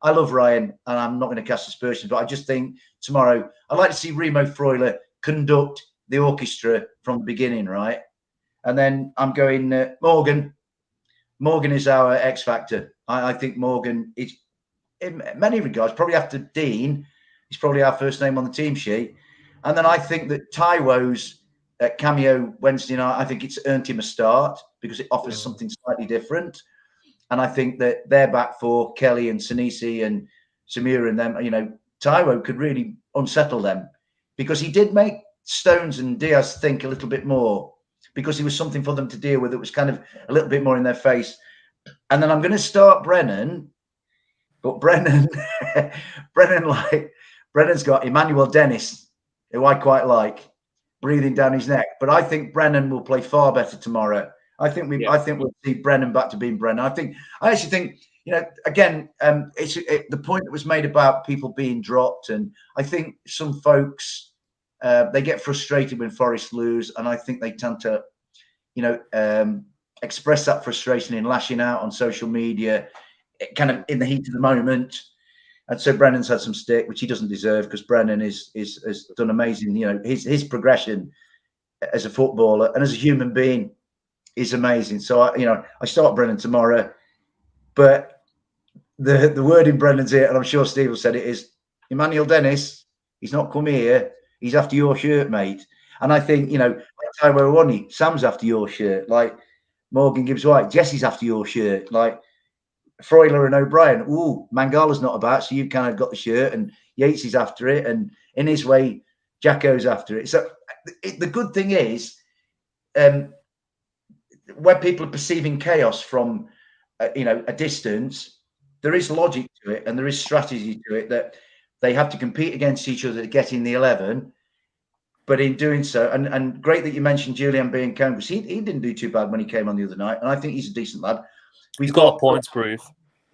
I love Ryan, and I'm not going to cast aspersions, but I just think tomorrow I'd like to see Remo Freuler conduct the orchestra from the beginning, right? And then I'm going Morgan. Morgan is our X factor. I think Morgan is, in many regards, probably after Dean, he's probably our first name on the team sheet. And then I think that Taiwo's cameo Wednesday night, I think it's earned him a start because it offers something slightly different. And I think that they're back for Kelly and Sinisi and Samira and them. Taiwo could really unsettle them because he did make Stones and Diaz think a little bit more, because he was something for them to deal with. It was kind of a little bit more in their face. And then I'm going to start Brennan, but Brennan's got Emmanuel Dennis, who I quite like, breathing down his neck. But I think Brennan will play far better tomorrow. I think we'll see Brennan back to being Brennan. I actually think, again, it's the point that was made about people being dropped, and I think some folks they get frustrated when Forest lose, and I think they tend to, express that frustration in lashing out on social media, kind of in the heat of the moment. And so Brennan's had some stick, which he doesn't deserve, because Brennan has done amazing. His progression as a footballer and as a human being is amazing. So I start Brennan tomorrow, but the word in Brennan's ear, and I'm sure Steve will said it, is Emmanuel Dennis. He's not come here. He's after your shirt, mate. And I think like Taiwo Awoniyi, Sam's after your shirt. Like Morgan Gibbs White, Jesse's after your shirt. Like Freuler and O'Brien. Ooh, Mangala's not about, so you've kind of got the shirt, and Yates is after it, and in his way, Jacko's after it. So the good thing is, when people are perceiving chaos from a distance, there is logic to it and there is strategy to it, that they have to compete against each other to get in the 11. But in doing so, and great that you mentioned Julian being calm, because he didn't do too bad when he came on the other night, and I think he's a decent lad. He's got a point to prove.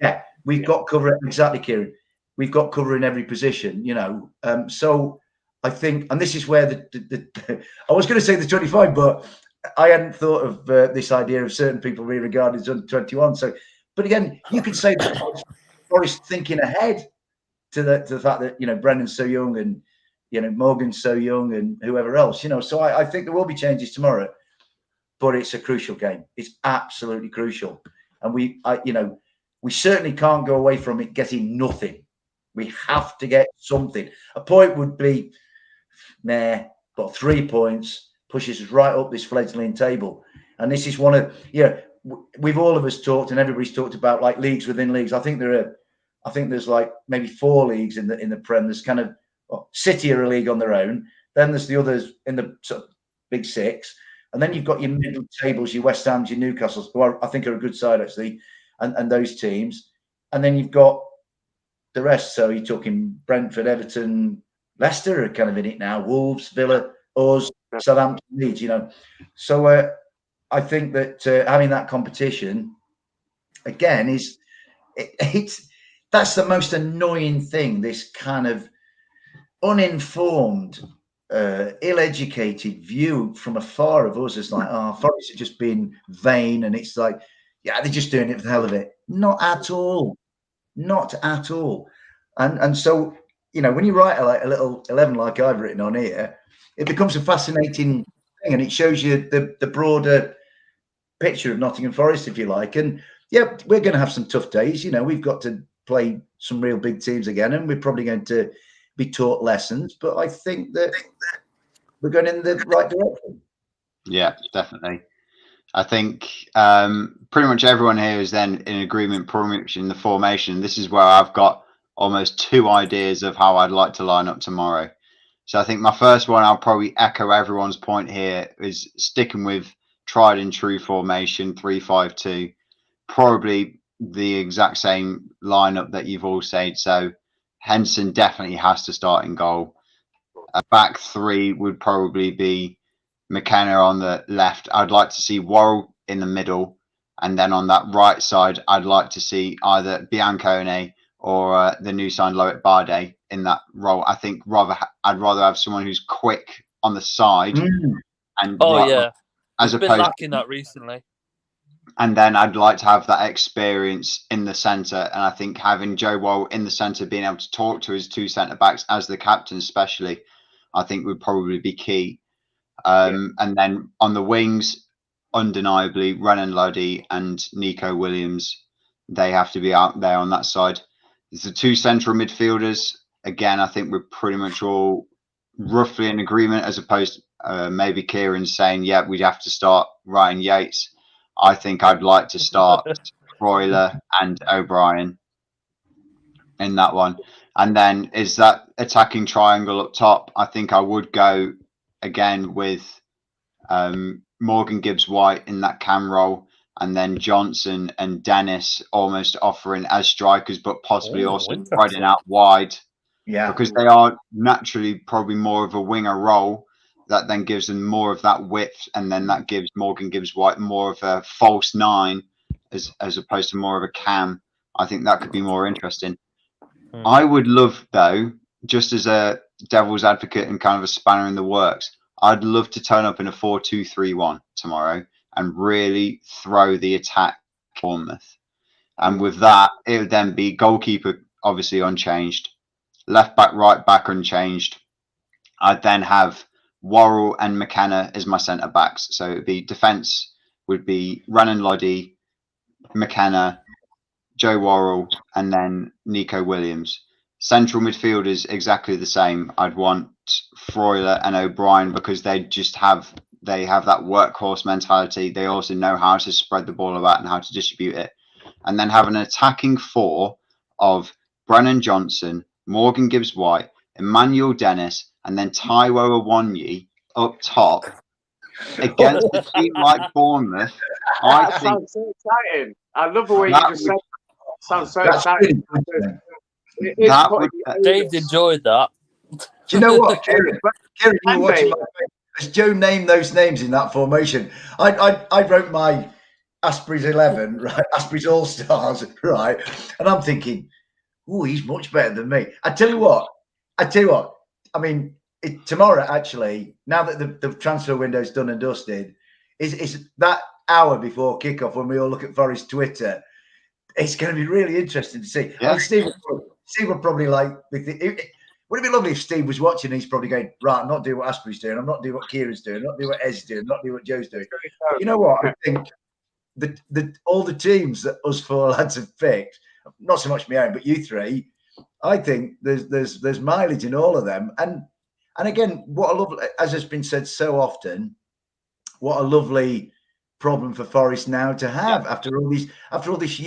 Yeah, we've got cover exactly, Kieran. We've got cover in every position, you know. So I think, and this is where the I was going to say the 25, but I hadn't thought of this idea of certain people being regarded as under 21. So, but again, you could say that Forest thinking ahead to the fact that, you know, Brendan's so young and, you know, Morgan's so young and whoever else, you know. So I think there will be changes tomorrow, but it's a crucial game. It's absolutely crucial, and we certainly can't go away from it getting nothing. We have to get something. A point would be, but 3 points pushes us right up this fledgling table. And this is one of, we've all of us talked, and everybody's talked about like leagues within leagues. I think there's like maybe 4 leagues in the Prem. There's kind of, City are a league on their own. Then there's the others in the sort of big 6. And then you've got your middle tables, your West Hams, your Newcastles, who I think are a good side actually, and those teams. And then you've got the rest. So you're talking Brentford, Everton, Leicester are kind of in it now. Wolves, Villa, us, Southampton, Leeds. You know, so I think that having that competition again that's the most annoying thing. This kind of uninformed, ill-educated view from afar of us is like, Forest are just being vain, and it's like, yeah, they're just doing it for the hell of it. Not at all. And so, you know, when you write a little 11 like I've written on here, it becomes a fascinating thing, and it shows you the broader picture of Nottingham Forest, if you like. And yeah, we're going to have some tough days. You know, we've got to play some real big teams again, and we're probably going to be taught lessons. But I think that we're going in the right direction. Yeah, definitely. I think pretty much everyone here is then in agreement pretty much in the formation. This is where I've got almost 2 ideas of how I'd like to line up tomorrow. So I think my first one, I'll probably echo everyone's point here, is sticking with tried and true formation, 3-5-2. Probably the exact same lineup that you've all said. So Henson definitely has to start in goal. A back 3 would probably be McKenna on the left. I'd like to see Worrell in the middle, and then on that right side, I'd like to see either Biancone or the new signed Loic Bade in that role. I think I'd rather have someone who's quick on the side, and as I've been lacking that recently. And then I'd like to have that experience in the centre, and I think having Joe Worrell in the centre, being able to talk to his 2 centre backs as the captain, especially, I think would probably be key. And then on the wings, undeniably, Renan Lodi and Nico Williams, they have to be out there on that side. There's the 2 central midfielders. Again, I think we're pretty much all roughly in agreement, as opposed to maybe Kieran saying, yeah, we'd have to start Ryan Yates. I think I'd like to start Freuler and O'Brien in that one. And then is that attacking triangle up top? I think I would go again with Morgan Gibbs-White in that cam role, and then Johnson and Dennis almost offering as strikers, but possibly also spreading out wide. Yeah, because they are naturally probably more of a winger role. That then gives them more of that width, and then that gives Morgan Gibbs-White more of a false 9 as opposed to more of a cam. I think that could be more interesting. I would love, though, just as a devil's advocate and kind of a spanner in the works, I'd love to turn up in a 4-2-3-1 tomorrow and really throw the attack at Bournemouth. And with that, it would then be goalkeeper obviously unchanged, left back, right back unchanged. I'd then have Worrell and McKenna as my centre backs. So it'd be defence would be Renan Lodi, McKenna, Joe Worrell, and then Nico Williams. Central midfielders exactly the same. I'd want Freuler and O'Brien because they have that workhorse mentality. They also know how to spread the ball about and how to distribute it. And then have an attacking 4 of Brennan Johnson, Morgan Gibbs-White, Emmanuel Dennis, and then Taiwo Awoniyi up top against a team like Bournemouth. That sounds so exciting. I love the way you just said that. Sounds so exciting. Dave enjoyed that. Do you know what, Kieran? Kieran, you were watching Mate. as Joe named those names in that formation. I wrote my Ashby's 11, right? Ashby's All Stars, right? And I'm thinking, oh, he's much better than me. I tell you what. I mean, tomorrow, actually, now that the transfer window's done and dusted, is that hour before kickoff when we all look at Forest Twitter. It's going to be really interesting to see. Yeah. I mean, Steve will probably like. Would it be lovely if Steve was watching? He's probably going, right, I'm not doing what Ashby's doing. I'm not doing what Kieran's doing. I'm not doing what Ez's doing. I'm not doing what Joe's doing. But you know what? I think all the teams that us four lads have picked, not so much my own, but you three, I think there's mileage in all of them. And again, what a lovely, as has been said so often, what a lovely problem for Forest now to have after all these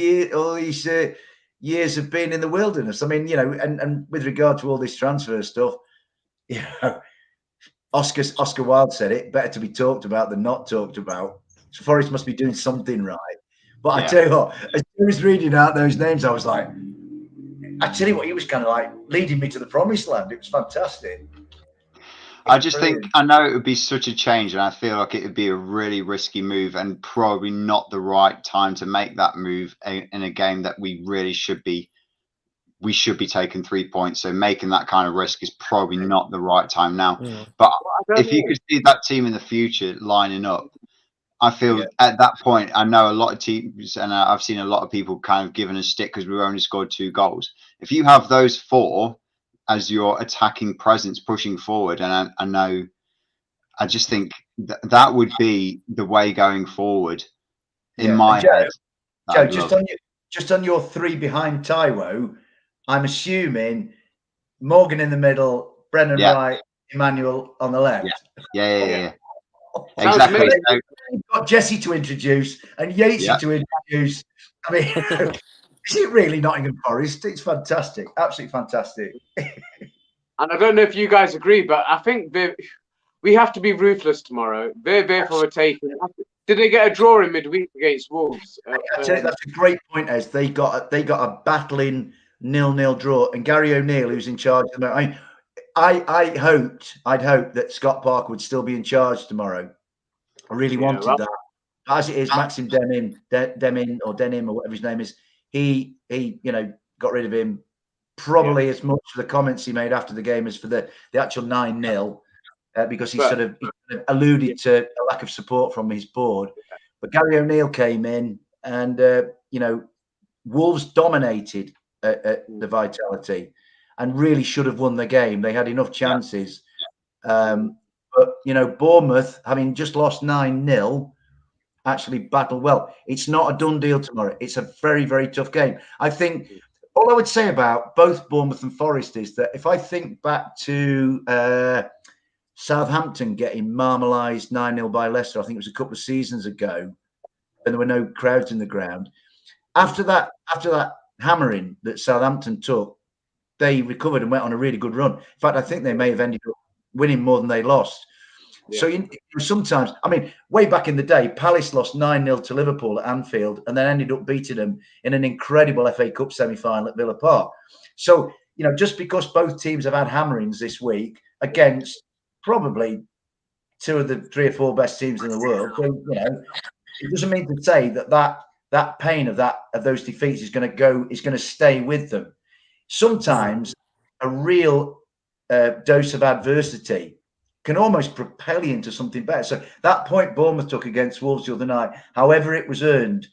years of being in the wilderness. I mean, you know, and with regard to all this transfer stuff, you know, Oscar Wilde said it, better to be talked about than not talked about. So Forest must be doing something right. But I tell you what, as I was reading out those names, I was like, I tell you what, he was kind of like leading me to the promised land. It was fantastic. I just think, I know it would be such a change, and I feel like it would be a really risky move and probably not the right time to make that move in a game that we really should be taking 3 points. So making that kind of risk is probably not the right time now. Yeah. But if you could see that team in the future lining up, I feel at that point, I know a lot of teams, and I've seen a lot of people kind of giving a stick because we've only scored 2 goals. If you have those 4 as your attacking presence pushing forward, and I just think that would be the way going forward in my head. Joe, just on your 3 behind Taiwo, I'm assuming Morgan in the middle, Brennan right, Emmanuel on the left. Yeah. Exactly. So, you've got Jesse to introduce and Yatesy to introduce. I mean, is it really Nottingham Forest? It's fantastic, absolutely fantastic. And I don't know if you guys agree, but I think we have to be ruthless tomorrow. They're for a taking. Did they get a draw in midweek against Wolves? I tell you, that's a great point, Ez. They got a battling 0-0 draw, and Gary O'Neill, who's in charge of them. I'd hoped that Scott Parker would still be in charge tomorrow. I really wanted that. As it is, Maxim Demin or whatever his name is, he got rid of him probably as much for the comments he made after the game as for the actual 9-0, because he sort of alluded to a lack of support from his board. But Gary O'Neill came in, and Wolves dominated at the Vitality and really should have won the game. They had enough chances. But, Bournemouth, having just lost 9-0, actually battled well. It's not a done deal tomorrow. It's a very, very tough game. I think all I would say about both Bournemouth and Forest is that if I think back to Southampton getting marmalised 9-0 by Leicester, I think it was a couple of seasons ago, and there were no crowds in the ground. After that hammering that Southampton took, they recovered and went on a really good run. In fact, I think they may have ended up winning more than they lost. Yeah. So sometimes, I mean, way back in the day, Palace lost 9-0 to Liverpool at Anfield and then ended up beating them in an incredible FA Cup semi-final at Villa Park. So, just because both teams have had hammerings this week against probably 2 of the 3 or 4 best teams in the world, so, it doesn't mean to say that pain of those defeats is going to stay with them. Sometimes a real dose of adversity can almost propel you into something better. So that point Bournemouth took against Wolves the other night, however it was earned,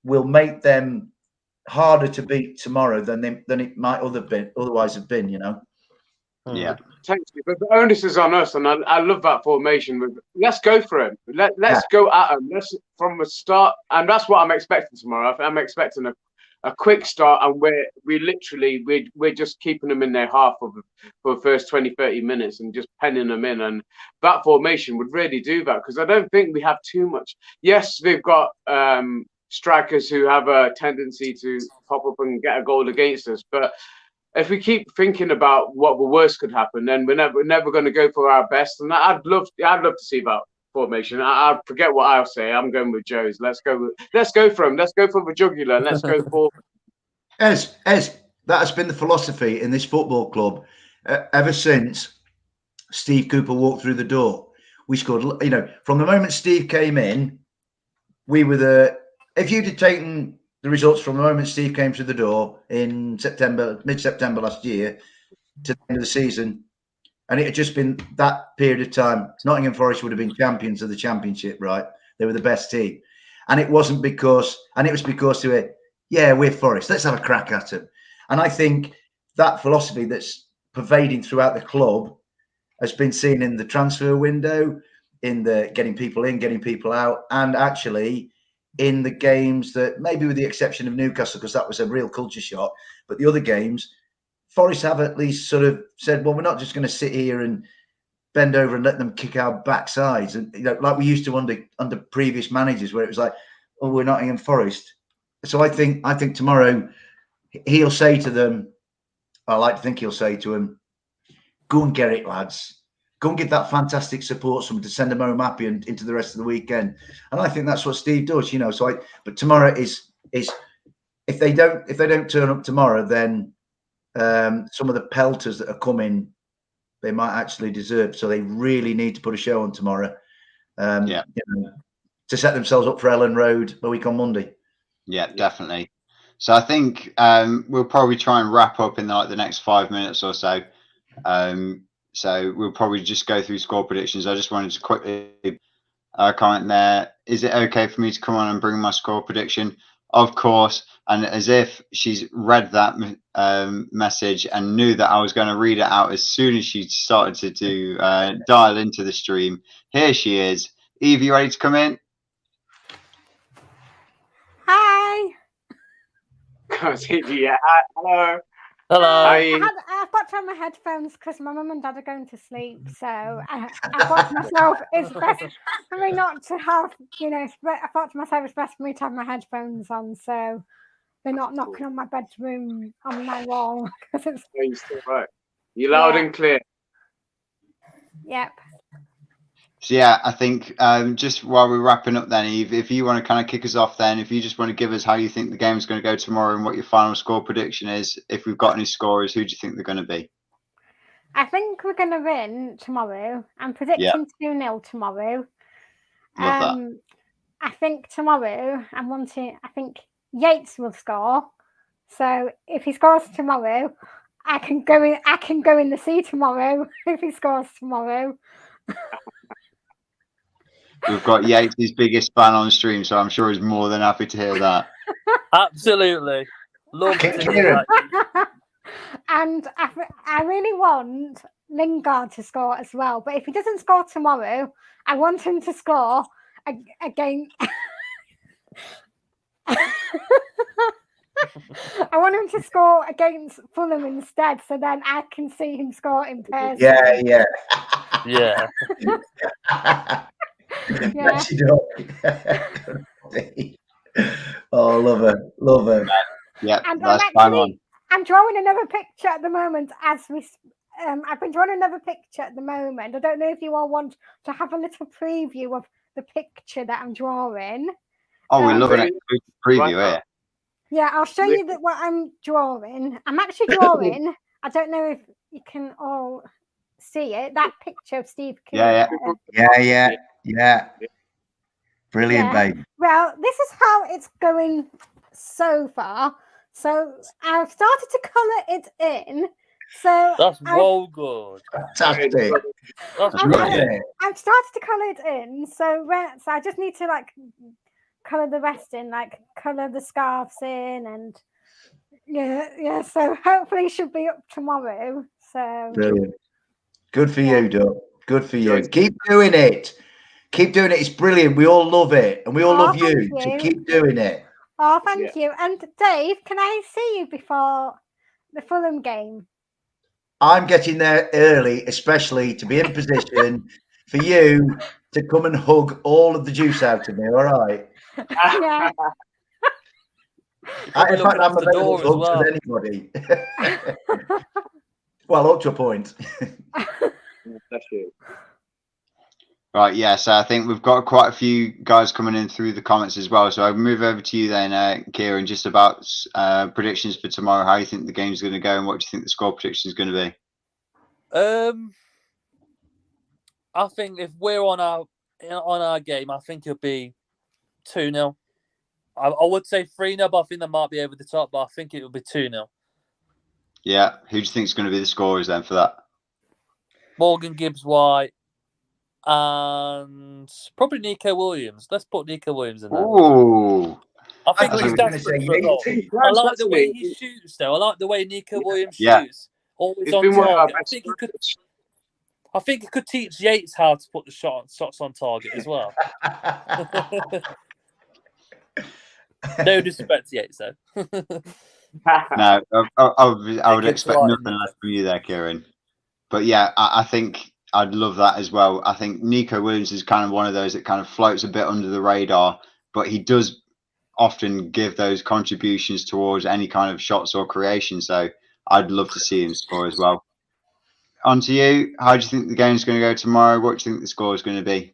will make them harder to beat tomorrow than it might otherwise have been. Yeah. Potentially, but the onus is on us, and I love that formation. Let's go for it. Let's go at them. Let's from the start, and that's what I'm expecting tomorrow. I'm expecting a quick start, and we're just keeping them in their half for the first 20-30 minutes and just penning them in, and that formation would really do that, because I don't think we have too much. Yes, they've got strikers who have a tendency to pop up and get a goal against us, but if we keep thinking about what the worst could happen, then we're never going to go for our best. And I'd love to see that formation. I forget what I'll say. I'm going with Joe's. Let's go for him. Let's go for the jugular. And let's go for. As that has been the philosophy in this football club ever since Steve Cooper walked through the door, we scored. From the moment Steve came in, we were if you'd have taken the results from the moment Steve came through the door in mid-September last year to the end of the season, and it had just been that period of time, Nottingham Forest would have been champions of the Championship, right? They were the best team. And it was because they were, we're Forest. Let's have a crack at them. And I think that philosophy that's pervading throughout the club has been seen in the transfer window, in the getting people in, getting people out, and actually in the games that, maybe with the exception of Newcastle, because that was a real culture shock, but the other games, Forest have at least sort of said, well, we're not just going to sit here and bend over and let them kick our backsides, and like we used to under previous managers, where it was like, oh, we're Nottingham Forest. So I think tomorrow he'll say to them, I like to think he'll say to them, go and get it, lads. Go and get that fantastic support, someone to send them home happy and into the rest of the weekend. And I think that's what Steve does, but tomorrow is if they don't turn up tomorrow, then some of the pelters that are coming, they might actually deserve. So they really need to put a show on tomorrow. To set themselves up for Ellen Road a week on Monday. Yeah, definitely. So I think we'll probably try and wrap up in the next 5 minutes or so. So we'll probably just go through score predictions. I just wanted to quickly comment there. Is it okay for me to come on and bring my score prediction? Of course. And as if she's read that message and knew that I was going to read it out as soon as she started to dial into the stream. Here she is. Eve, you ready to come in? Hi. Yeah. Hello. Hello. I've got to have my headphones because my mum and dad are going to sleep. So I thought to myself, it's best for me not to have, I thought to myself, it's best for me to have my headphones on. So they're not knocking on my bedroom, on my wall. You're still right. You're loud and clear. Yep. So yeah, I think just while we're wrapping up then, Eve, if you want to kind of kick us off then, if you just want to give us how you think the game is going to go tomorrow and what your final score prediction is, if we've got any scorers, who do you think they're going to be? I think we're going to win tomorrow. I'm predicting 2-0 tomorrow. Love that. I think tomorrow, I think Yates will score. So if he scores tomorrow, I can go in the sea tomorrow if he scores tomorrow. We've got Yates' biggest fan on stream, so I'm sure he's more than happy to hear that. Absolutely. Love to hear that. And I really want Lingard to score as well. But if he doesn't score tomorrow, I want him to score again. I want him to score against Fulham instead, so then I can see him score in person. Yeah. Yeah. Yeah. Oh, love her. Yeah, and that's fine on. I'm drawing another picture at the moment as we. I've been drawing another picture at the moment. I don't know if you all want to have a little preview of the picture that I'm drawing. Oh, we're loving it. Preview here. Yeah, I'll show you what I'm drawing. I'm actually drawing. I don't know if you can all see it. That picture of Steve Cooper. Yeah. Brilliant, babe. Well, this is how it's going so far. So I've started to colour it in. So that's good. Fantastic. That's brilliant. I've started to colour it in. So I just need to colour the rest in, colour the scarves in, and yeah. So hopefully it should be up tomorrow. So brilliant. Good for you, Doug. Good for you. Keep doing it. It's brilliant. We all love it, and we all love you. So keep doing it. Oh, thank you. And Dave, can I see you before the Fulham game? I'm getting there early, especially to be in position for you to come and hug all of the juice out of me. All right. Yeah. In fact, I'm available to hug with anybody. Well, up to a point. That's you. Right, yeah, so I think we've got quite a few guys coming in through the comments as well. So I'll move over to you then, Kieran, just about predictions for tomorrow, how you think the game's going to go and what do you think the score prediction is going to be? I think if we're on our game, I think it'll be 2-0. I would say 3-0, but I think that might be over the top. But I think it will be 2-0. Yeah. Who do you think is going to be the scorers then for that? Morgan Gibbs-White and probably Nico Williams. Let's put Nico Williams in there. Oh, I think thought he's you were gonna desperate say for a goal. Yates. I like the way he shoots, though. I like the way Nico Williams shoots. Always He's on been one of our target. best. I think he could teach Yates how to put the shots on target as well. No disrespect to Yates, though. no, I would expect right nothing less from you there, Kieran. But yeah, I think I'd love that as well. I think Nico Williams is kind of one of those that kind of floats a bit under the radar, but he does often give those contributions towards any kind of shots or creation. So I'd love to see him score as well. On to you. How do you think the game's going to go tomorrow? What do you think the score is going to be?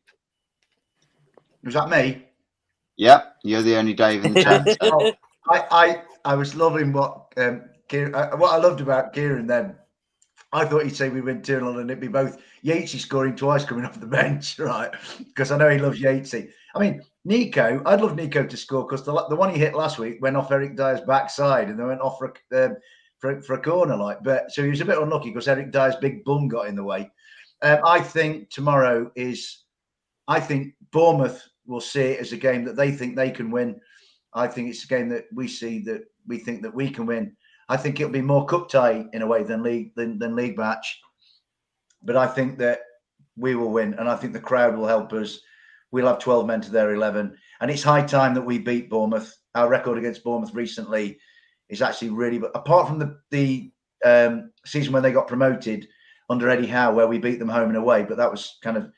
Was that me? Yep, you're the only Dave in the chat. Oh, I was loving what I loved about Kieran then. I thought he'd say we win 2-0 and it'd be both Yatesy scoring twice coming off the bench, right? Because I know he loves Yatesy. I mean, Nico, I'd love Nico to score because the one he hit last week went off Eric Dyer's backside and they went off for a corner, like. But so he was a bit unlucky because Eric Dyer's big bum got in the way. I think tomorrow I think Bournemouth will see it as a game that they think they can win. I think it's a game that we see that we think that we can win. I think it'll be more cup tie in a way than league match. But I think that we will win, and I think the crowd will help us. We'll have 12 men to their 11. And it's high time that we beat Bournemouth. Our record against Bournemouth recently is actually really, but apart from the season when they got promoted under Eddie Howe, where we beat them home and away, but that was kind of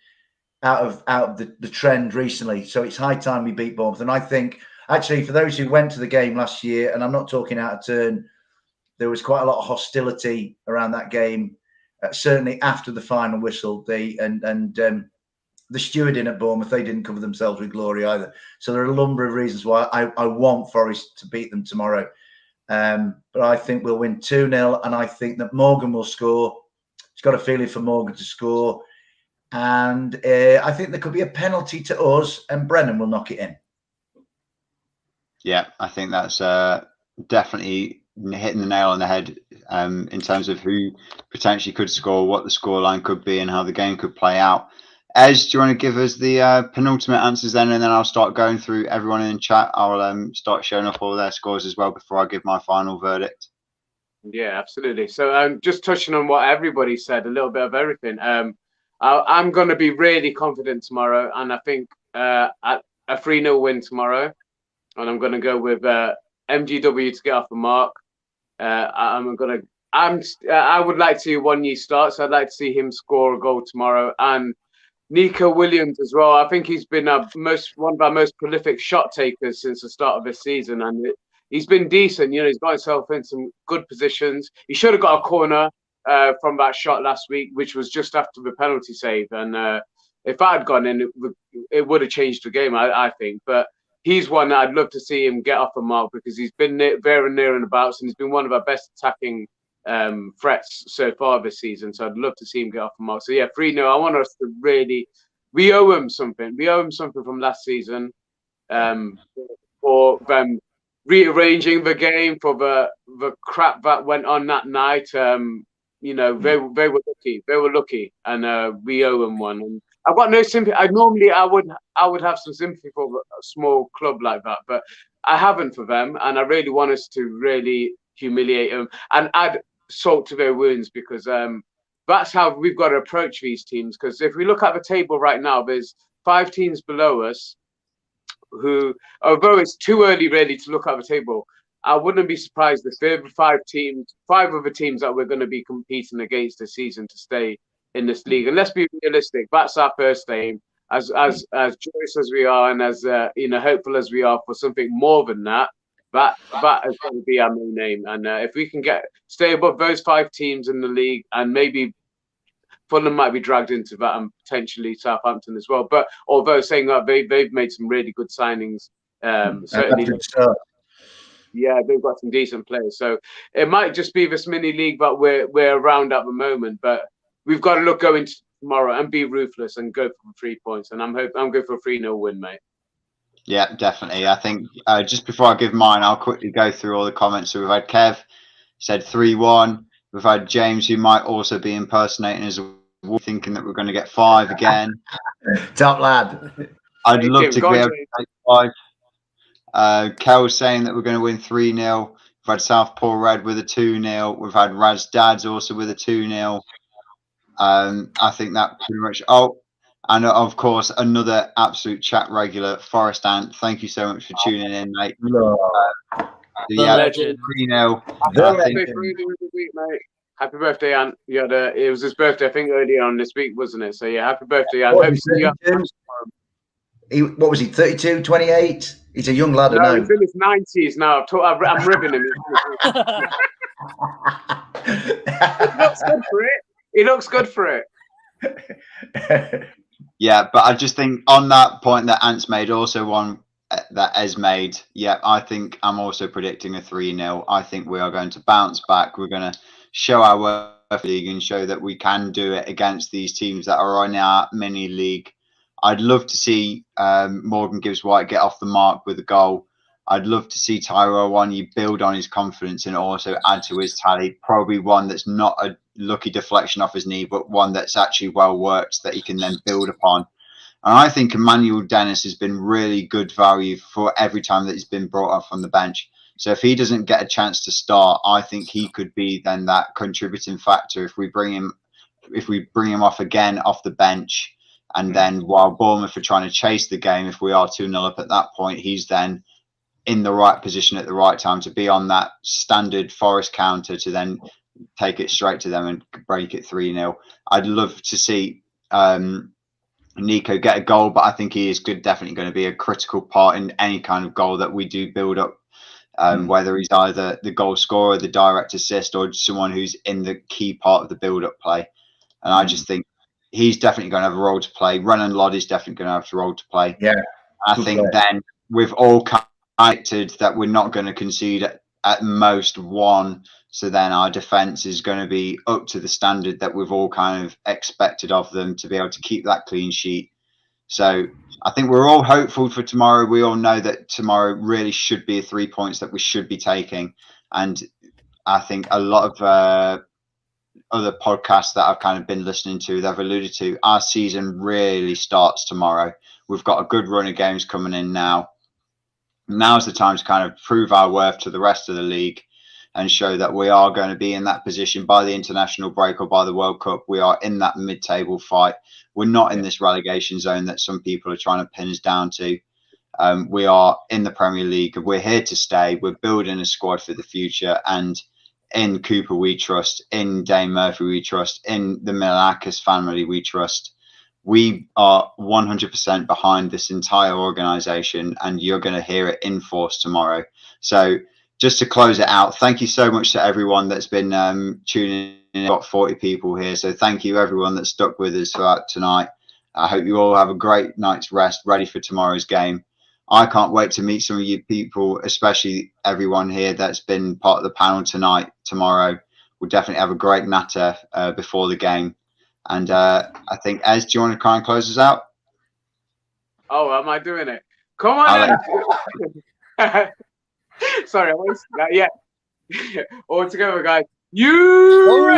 out of the trend recently. So it's high time we beat Bournemouth. And I think, actually, for those who went to the game last year, and I'm not talking out of turn, there was quite a lot of hostility around that game. Certainly after the final whistle, the stewarding at Bournemouth, they didn't cover themselves with glory either. So there are a number of reasons why I want Forest to beat them tomorrow. But I think we'll win 2-0, and I think that Morgan will score. He's got a feeling for Morgan to score. And I think there could be a penalty to us, and Brennan will knock it in. Yeah, I think that's definitely hitting the nail on the head in terms of who potentially could score, what the scoreline could be, and how the game could play out. Ez, do you want to give us the penultimate answers then, and then I'll start going through everyone in the chat. I'll start showing off all their scores as well before I give my final verdict. Yeah, absolutely. So just touching on what everybody said, a little bit of everything. I'm going to be really confident tomorrow, and I think a 3-0 win tomorrow. And I'm going to go with MGW to get off the mark. I would like to see Wonyi start, so I'd like to see him score a goal tomorrow. And Nico Williams as well. I think he's been one of our most prolific shot takers since the start of this season, and he's been decent. You know, he's got himself in some good positions. He should have got a corner from that shot last week, which was just after the penalty save. And if I had gone in, it would have changed the game, I think. But he's one that I'd love to see him get off the mark because he's been very near and abouts, and he's been one of our best attacking threats so far this season. So I'd love to see him get off the mark. So yeah, 3-0. I want us to we owe him something. We owe him something from last season for them rearranging the game, for the crap that went on that night. You know, they were lucky. They were lucky, and we owe them one. And I've got no sympathy. I would have some sympathy for a small club like that, but I haven't for them, and I really want us to really humiliate them and add salt to their wounds, because that's how we've got to approach these teams. Because if we look at the table right now, there's 5 teams below us who, although it's too early really to look at the table, I wouldn't be surprised if there were 5 other teams that we're going to be competing against this season to stay in this league. And let's be realistic, that's our first aim. As joyous as we are, and as hopeful as we are for something more than that, that is going to be our main aim. And if we can stay above those 5 teams in the league, and maybe Fulham might be dragged into that, and potentially Southampton as well. But although saying that, they've made some really good signings. Certainly. Yeah, they've got some decent players. So it might just be this mini league that we're around at the moment. But we've got to look going to tomorrow and be ruthless and go for 3 points. And I'm going for a 3-0 win, mate. Yeah, definitely. I think just before I give mine, I'll quickly go through all the comments. So we've had Kev said 3-1. We've had James, who might also be impersonating us, thinking that we're going to get 5 again. Top lad. I'd love Jim, to go be on, able to take 5. Kel's saying that we're going to win 3-0. We've had Southpaw Red with a 2-0. We've had Raz Dads also with a 2-0. I think that pretty much. Oh, and of course, another absolute chat regular, Forest Ant. Thank you so much for tuning in, mate. Yeah, legend. 3-0. Happy birthday the week, mate. Happy birthday, Ant. You had it was his birthday, I think, earlier on this week, wasn't it? So yeah, happy birthday, Ant. Hope to see you. What was he? 32, 28? He's a young lad, I No, know. he's in his 90s now. I'm ribbing him. He looks good for it. He looks good for it. Yeah, but I just think on that point that Ant's made, also one that Ez made, yeah, I think I'm also predicting a 3-0. I think we are going to bounce back. We're going to show our worth league and show that we can do it against these teams that are in our mini league. I'd love to see Morgan Gibbs White get off the mark with a goal. I'd love to see Tyrell Wanyi build on his confidence and also add to his tally. Probably one that's not a lucky deflection off his knee, but one that's actually well worked that he can then build upon. And I think Emmanuel Dennis has been really good value for every time that he's been brought up from the bench. So if he doesn't get a chance to start, I think he could be then that contributing factor if we bring him off again off the bench. And then while Bournemouth are trying to chase the game, if we are 2-0 up at that point, he's then in the right position at the right time to be on that standard Forest counter to then take it straight to them and break it 3-0. I'd love to see Nico get a goal, but I think he is definitely going to be a critical part in any kind of goal that we do build up, whether he's either the goal scorer, the direct assist, or someone who's in the key part of the build-up play. And I just think he's definitely going to have a role to play. Renan Loddy's definitely going to have a role to play. Yeah, I think then we've all connected that we're not going to concede at most 1. So then our defence is going to be up to the standard that we've all kind of expected of them to be able to keep that clean sheet. So I think we're all hopeful for tomorrow. We all know that tomorrow really should be 3 points that we should be taking. And I think a lot of other podcasts that I've kind of been listening to, they've alluded to our season really starts tomorrow. We've got a good run of games coming in now. Now's the time to kind of prove our worth to the rest of the league and show that we are going to be in that position by the international break or by the World Cup. We are in that mid-table fight. We're not in this relegation zone that some people are trying to pin us down to. We are in the Premier League. We're here to stay. We're building a squad for the future. And in Cooper, we trust. In Dane Murphy, we trust. In the Milakis family, we trust. We are 100% behind this entire organisation, and you're going to hear it in force tomorrow. So just to close it out, thank you so much to everyone that's been tuning in. We've got 40 people here, so thank you everyone that stuck with us throughout tonight. I hope you all have a great night's rest, ready for tomorrow's game. I can't wait to meet some of you people, especially everyone here that's been part of the panel tonight. Tomorrow, we'll definitely have a great natter before the game. And I think, Ez, do you want to kind of close us out? Oh, am I doing it? Come on. Sorry, I wasted that. Yeah. All together, guys. You.